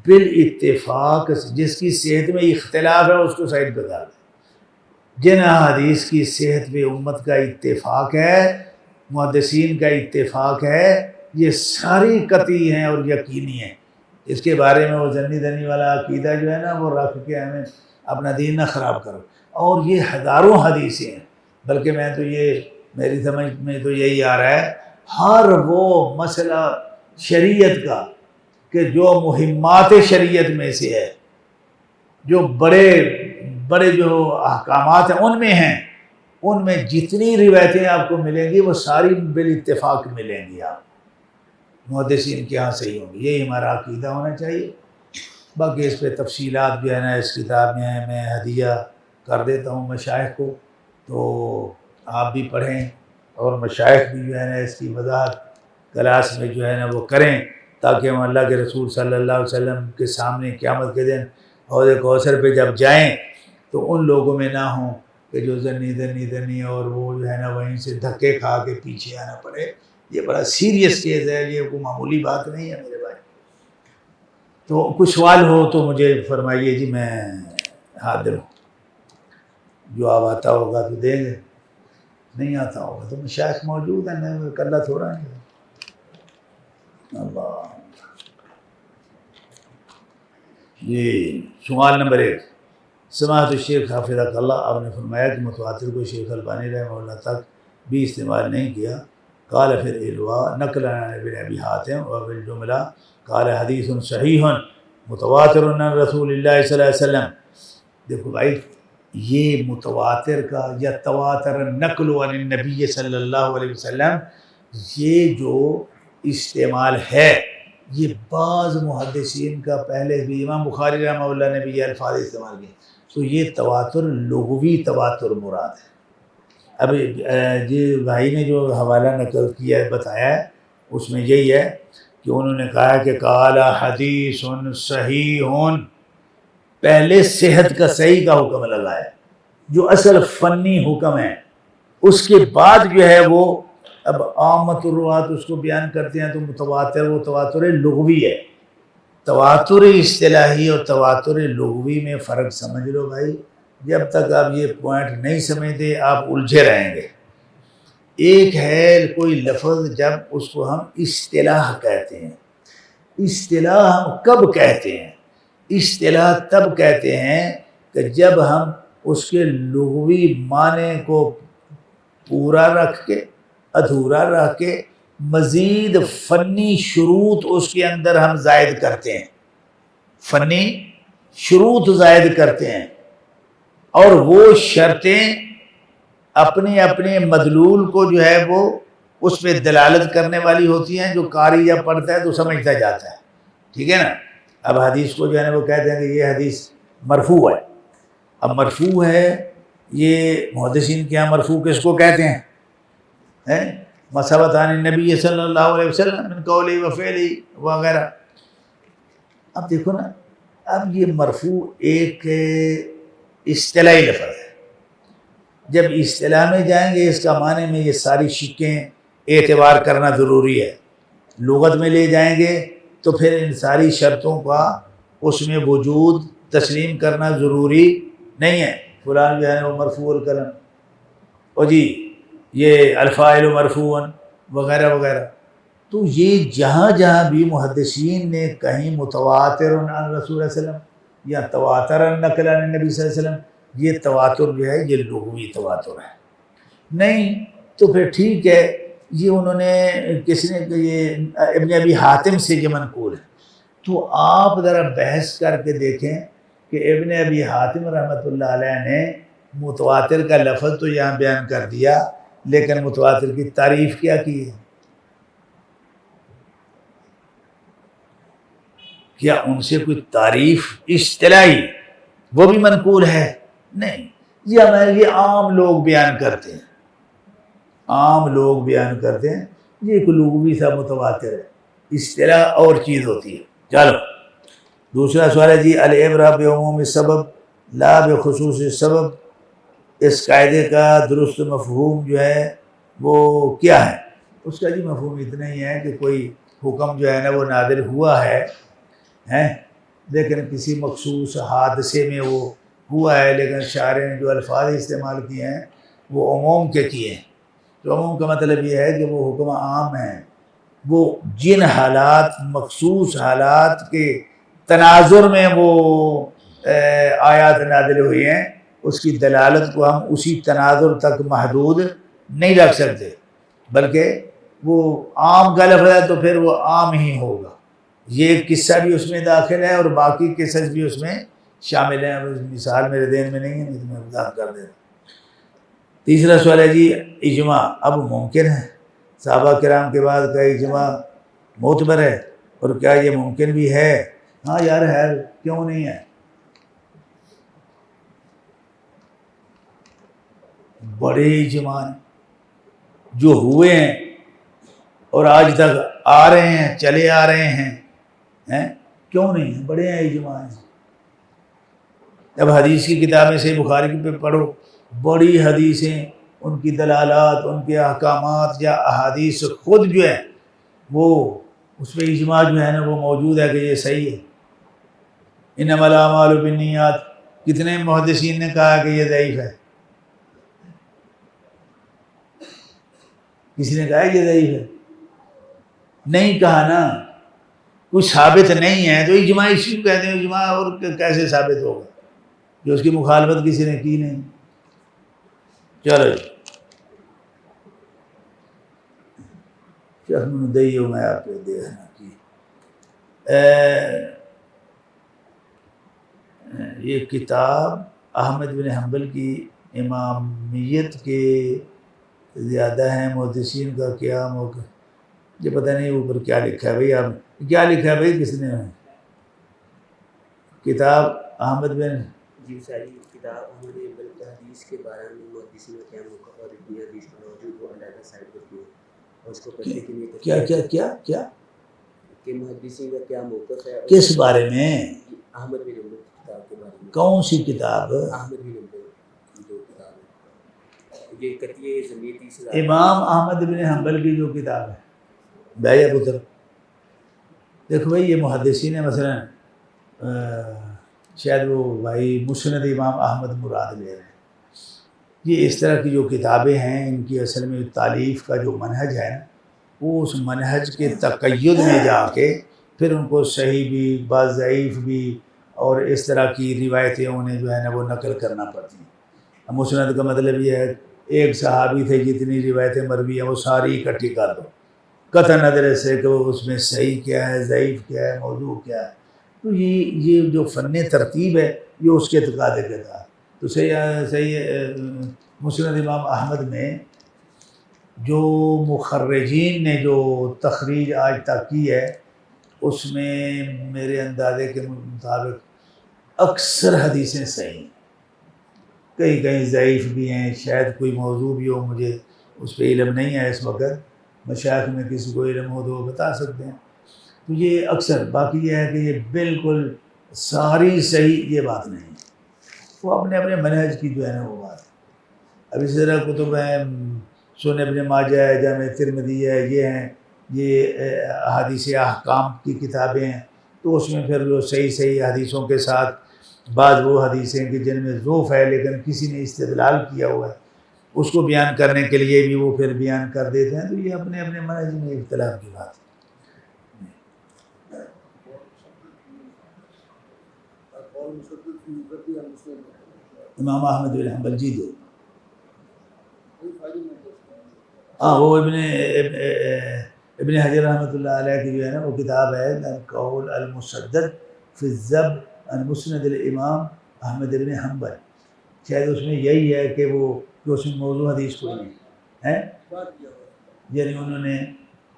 بالاتفاق جس کی صحت میں اختلاف ہے اس کو سائڈ پہ ڈال دیں۔ جن حدیث کی صحت پہ امت کا اتفاق ہے، محدثین کا اتفاق ہے، یہ ساری قطعی ہیں اور یقینی ہیں۔ اس کے بارے میں وہ زنی دنی والا عقیدہ جو ہے نا وہ رکھ کے ہمیں اپنا دین نہ خراب کرو۔ اور یہ ہزاروں حدیثیں ہیں، بلکہ میں تو یہ میری سمجھ میں تو یہی آ رہا ہے، ہر وہ مسئلہ شریعت کا کہ جو مہمات شریعت میں سے ہے، جو بڑے بڑے جو احکامات ہیں ان میں جتنی روایتیں آپ کو ملیں گی وہ ساری بالاتفاق ملیں گی، آپ محدثین کے ہاں صحیح ہوں گی۔ یہی ہمارا عقیدہ ہونا چاہیے۔ باقی اس پہ تفصیلات جو ہے نا اس کتاب میں ہے، میں ہدیہ کر دیتا ہوں مشائخ کو، تو آپ بھی پڑھیں اور مشائخ بھی جو ہے نا اس کی وضاحت کلاس میں جو ہے نا وہ کریں، تاکہ ہم اللہ کے رسول صلی اللہ علیہ وسلم کے سامنے قیامت کے دن حوض کوثر پہ جب جائیں تو ان لوگوں میں نہ ہوں کہ جو زنی اور وہ جو ہے نا وہیں سے دھکے کھا کے پیچھے آنا پڑے۔ یہ بڑا سیریس کیس ہے، یہ کوئی معمولی بات نہیں ہے میرے بھائی۔ تو کچھ سوال ہو تو مجھے فرمائیے جی، میں حاضر ہوں۔ جواب آتا ہوگا تو دیں گے، نہیں آتا ہوگا تو مشائخ موجود ہیں، میں اکلا تھوڑا نہیں۔ اللہ یہ سوال نمبر 1، سماحت الشیخ حافظہ اللہ، آپ نے فرمایا کہ متواتر کو شیخ البانی رحمہ اللہ تک بھی استعمال نہیں کیا۔ قال فی الالواء نقل عن ابن ابی حاتم وفی الجملہ قال حدیث صحیح متواتر عن رسول اللہ صلی اللہ علیہ وسلم۔ دیکھو بھائی، یہ متواتر کا یا تواتر نقل عن النبی صلی اللہ علیہ وسلم، یہ جو استعمال ہے یہ بعض محدثین کا پہلے بھی، امام بخاری رحمہ اللہ نے بھی یہ الفاظ استعمال کیے، تو یہ تواتر لغوی تواتر مراد ہے۔ اب جی بھائی نے جو حوالہ نقل کیا ہے بتایا ہے اس میں یہی ہے کہ انہوں نے کہا کہ قال حدیث صحیح، پہلے صحت کا صحیح کا حکم لگایا جو اصل فنی حکم ہے، اس کے بعد جو ہے وہ اب عامت الروات اس کو بیان کرتے ہیں تو متواتر، وہ تواتر لغوی ہے۔ تواتر اصطلاحی اور تواتر لغوی میں فرق سمجھ لو بھائی، جب تک آپ یہ پوائنٹ نہیں سمجھتے آپ الجھے رہیں گے۔ ایک ہے کوئی لفظ جب اس کو ہم اصطلاح کہتے ہیں، اصطلاح ہم کب کہتے ہیں؟ اصطلاح تب کہتے ہیں کہ جب ہم اس کے لغوی معنی کو پورا رکھ کے، ادھورا رکھ کے، مزید فنی شروط اس کے اندر ہم زائد کرتے ہیں، فنی شروط زائد کرتے ہیں، اور وہ شرطیں اپنے اپنے مدلول کو جو ہے وہ اس پہ دلالت کرنے والی ہوتی ہیں، جو قاری جب پڑھتا ہے تو سمجھتا جاتا ہے، ٹھیک ہے نا۔ اب حدیث کو جو ہے نا وہ کہتے ہیں کہ یہ حدیث مرفوع ہے۔ اب مرفوع ہے، یہ محدثین کے یہاں مرفوع کس کو کہتے ہیں؟ ما ثبت عن النبی صلی اللہ علیہ وسلم من قولی و فعلی وغیرہ۔ اب دیکھو نا، اب یہ مرفوع ایک اصطلاحی لفظ ہے، جب اصطلاح میں جائیں گے اس کا معنی میں یہ ساری شکیں اعتبار کرنا ضروری ہے، لغت میں لے جائیں گے تو پھر ان ساری شرطوں کا اس میں وجود تسلیم کرنا ضروری نہیں ہے۔ فلان جو ہے وہ مرفوع القلم، اور جی یہ الفاعل مرفوع وغیرہ وغیرہ۔ تو یہ جہاں جہاں بھی محدثین نے کہیں متواتر عن رسول صلی اللہ علیہ وسلم یا تواتر نقل عن النبی صلی اللہ علیہ وسلم، یہ تواتر جو ہے یہ لغوی تواتر ہے، نہیں تو پھر ٹھیک ہے، یہ انہوں نے کس نے یہ ابن ابی حاتم سے یہ منقول ہے، تو آپ ذرا بحث کر کے دیکھیں کہ ابن ابی حاتم رحمۃ اللہ علیہ نے متواتر کا لفظ تو یہاں بیان کر دیا، لیکن متواتر کی تعریف کیا کی ہے؟ کیا ان سے کوئی تعریف اصطلاحی وہ بھی منقول ہے؟ نہیں، یہ عام لوگ بیان کرتے ہیں، عام لوگ بیان کرتے ہیں، یہ ایک لغوی سا متواتر ہے، اصطلاح اور چیز ہوتی ہے۔ چلو دوسرا سوال ہے جی العبرہ بعموم سبب لا بخصوص سبب، اس قاعدے کا درست مفہوم جو ہے وہ کیا ہے؟ اس کا جی مفہوم اتنا ہی ہے کہ کوئی حکم جو ہے نا وہ نازل ہوا ہے لیکن کسی مخصوص حادثے میں وہ ہوا ہے، لیکن شاعر نے جو الفاظ استعمال کیے ہیں وہ عموم کے کیے ہیں۔ تو عموم کا مطلب یہ ہے کہ وہ حکم عام ہیں، وہ جن حالات مخصوص حالات کے تناظر میں وہ آیات نازل ہوئی ہیں اس کی دلالت کو ہم اسی تناظر تک محدود نہیں رکھ سکتے، بلکہ وہ عام کا لفظ ہے تو پھر وہ عام ہی ہوگا۔ یہ قصہ بھی اس میں داخل ہے اور باقی قصص بھی اس میں شامل ہیں۔ مثال میرے ذہن میں نہیں ہے، نہیں تو میں وضاحت کر دیتا۔ تیسرا سوال ہے جی اجماع اب ممکن ہے؟ صحابہ کرام کے بعد کا اجماع معتبر ہے اور کیا یہ ممکن بھی ہے؟ ہاں یار ہے، کیوں نہیں ہے؟ بڑے اجماع جو ہوئے ہیں اور آج تک آ رہے ہیں، چلے آ رہے ہیں، کیوں نہیں ہیں؟ بڑے ہیں اجماع ہیں۔ اب حدیث کی کتابیں سے بخاری پہ پڑھو، بڑی حدیثیں، ان کی دلالات، ان کے احکامات یا احادیث خود جو ہے وہ اس میں اجماع جو ہے نا وہ موجود ہے کہ یہ صحیح ہے۔ انما الاعمال بالنیات، کتنے محدثین نے کہا کہ یہ ضعیف ہے؟ کسی نے کہا یہ ضعیف ہے؟ نہیں کہا نا، کوئی ثابت نہیں ہے تو اجماع اسی کو کہتے ہیں اجماع، اور کیسے ثابت ہوگا جو اس کی مخالفت کسی نے کی نہیں؟ چلو دئیو میں آپ کے دیکھنا کی یہ کتاب احمد بن حنبل کی امامیت کے زیادہ ہیں، محدثین کا کیا موقع؟ یہ پتہ نہیں اوپر کیا لکھا ہے بھائی، آپ کیا لکھا ہے بھائی؟ کس نے کتاب احمد بن جی ساری کتاب احمد بن حنبل کی حدیث کے بارے میں محدثین کا کیا موقع اور اتنی حدیث کے باوجود وہ علیحدہ سائڈ کرتی ہے اور اس کو پڑھنے کے لیے کیا کہ محدثین کا کیا موقف ہے کس بارے میں؟ احمد بن حنبل کی کتاب کے بارے میں۔ کون سی کتاب؟ احمد بن حنبل کی جو کتاب ہے، یہ قطعی ضمیر تیسرا امام احمد بن حنبل کی جو کتاب ہے بھائی پتر، دیکھو بھائی یہ محدثین ہیں، مثلا شاید وہ بھائی مسند امام احمد مراد لے رہے ہیں۔ یہ اس طرح کی جو کتابیں ہیں ان کی اصل میں تالیف کا جو منہج ہے نا وہ اس منہج کے تقید میں جا کے پھر ان کو صحیح بھی بعض ضعیف بھی اور اس طرح کی روایتیں انہیں جو ہے نا وہ نقل کرنا پڑتی ہیں۔ مسند کا مطلب یہ ہے ایک صحابی تھے جتنی روایتیں مروی ہیں وہ ساری اکٹھی کر دو، قطع نظر سے کہ اس میں صحیح کیا ہے، ضعیف کیا ہے، موضوع کیا ہے۔ تو یہ جو فن ترتیب ہے یہ اس کے تقاضے کے تھا۔ تو صحیح مسند امام احمد میں جو مخرجین نے جو تخریج آج تک کی ہے اس میں میرے اندازے کے مطابق اکثر حدیثیں صحیح ہیں، کئی کہیں ضعیف بھی ہیں، شاید کوئی موضوع بھی ہو، مجھے اس پہ علم نہیں ہے اس وقت، مشائخ میں کسی کو علم ہو تو وہ بتا سکتے ہیں۔ تو یہ اکثر، باقی یہ ہے کہ یہ بالکل ساری صحیح یہ بات نہیں، وہ اپنے اپنے منہج کی جو ہے نا وہ بات ہے۔ اب اسی طرح کتب ہیں، سنن ابن ماجہ ہے، جامع ترمذی ہے، یہ ہیں، یہ احادیث احکام کی کتابیں ہیں، تو اس میں پھر جو صحیح حدیثوں کے ساتھ بعض وہ حدیثیں کہ جن میں ضعف ہے لیکن کسی نے استدلال کیا ہوا ہے اس کو بیان کرنے کے لیے بھی وہ پھر بیان کر دیتے ہیں۔ تو یہ اپنے اپنے منہج میں اختلاف کی بات ہے۔ امام احمد بن حنبل جی دو وہ ابن حجر رحمۃ اللہ علیہ کی جو ہے نا وہ کتاب ہے القول المسدد فی الذب عن مسند الامام احمد بن حنبل، شاید اس میں یہی ہے کہ وہ جو اس میں موضوع حدیث کوئی نہیں ہے، یعنی انہوں نے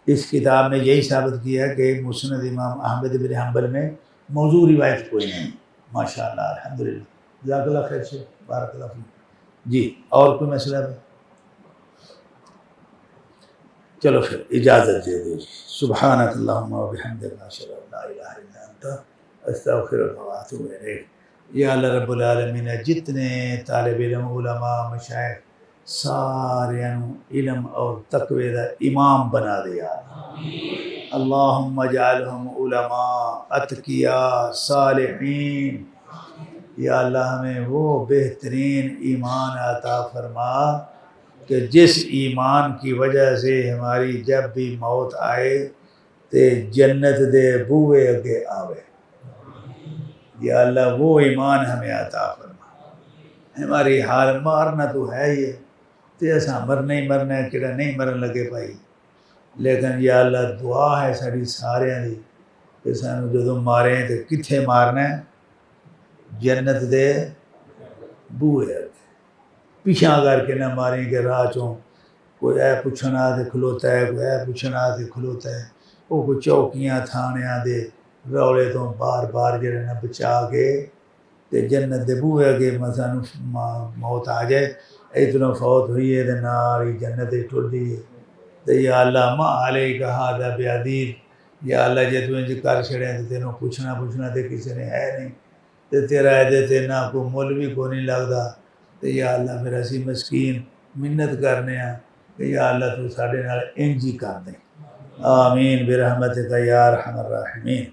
اس کتاب میں یہی ثابت کیا کہ مسند امام احمد بن حنبل میں موضوع روایت کوئی نہیں۔ ماشاء اللہ، الحمدللہ، جزاک اللہ خیر سے، بارک اللہ فیک۔ جی اور کوئی مسئلہ ہے؟ چلو پھر اجازت دے دو۔ سبحانک اللہم و بحمدک، اشہد ان لا الہ الا انت استغفرک و اتوب الیک۔ یا اللہ رب العالمین جتنے طالب علم علماء مشائخ سارے علم اور تقوی دا امام بنا دیا اللہم اجعلہم علماء اتقیاء صالحین۔ یا اللہ ہمیں وہ بہترین ایمان عطا فرما کہ جس ایمان کی وجہ سے ہماری جب بھی موت آئے تے جنت دے بوئے اگے آوے۔ یا اللہ وہ ایمان ہمیں عطا فرما۔ ہماری حال مارنا تو ہے ہی ہے تے اساں مرنا ہی مرنا ہے، کہڑا نہیں مرن لگے پائی، لیکن یا اللہ دعا ہے ساری سارے دی کہ سانو جدوں ماریں تے کتھے مارنا ہے؟ جنت دے بوئے اگے۔ پیچھا کر کے نہ ماریں کہ راہ چوں کوئی اے پچھنا تے کھلوتا ہے، کوئی اے پچھنا تے کھلوتا ہے، وہ کوئی چوکیاں تھانیاں دے رولے تو بار بار جڑے نہ بچا کے تے جنت دے بوئے اگے مثلا موت آ جائے، اتنا فوت ہوئی ہے تے نال ہی جنت ٹر دی ہے۔ تے یا اللہ ما علیک ھذا بعزیز، یا اللہ جے تو انج کر چھڑے تے تینوں پوچھنا تے کسی نے ہے نہیں تے تیرا ایدے تے نہ کوئی مل بھی کوئی نہیں لگدا، تے یا اللہ پھر اسی مسکین منت کرنے ہاں کہ یا اللہ تو ساڈے نال انج ہی کر دیں۔ آمین برحمتک یا ارحم الراحمین۔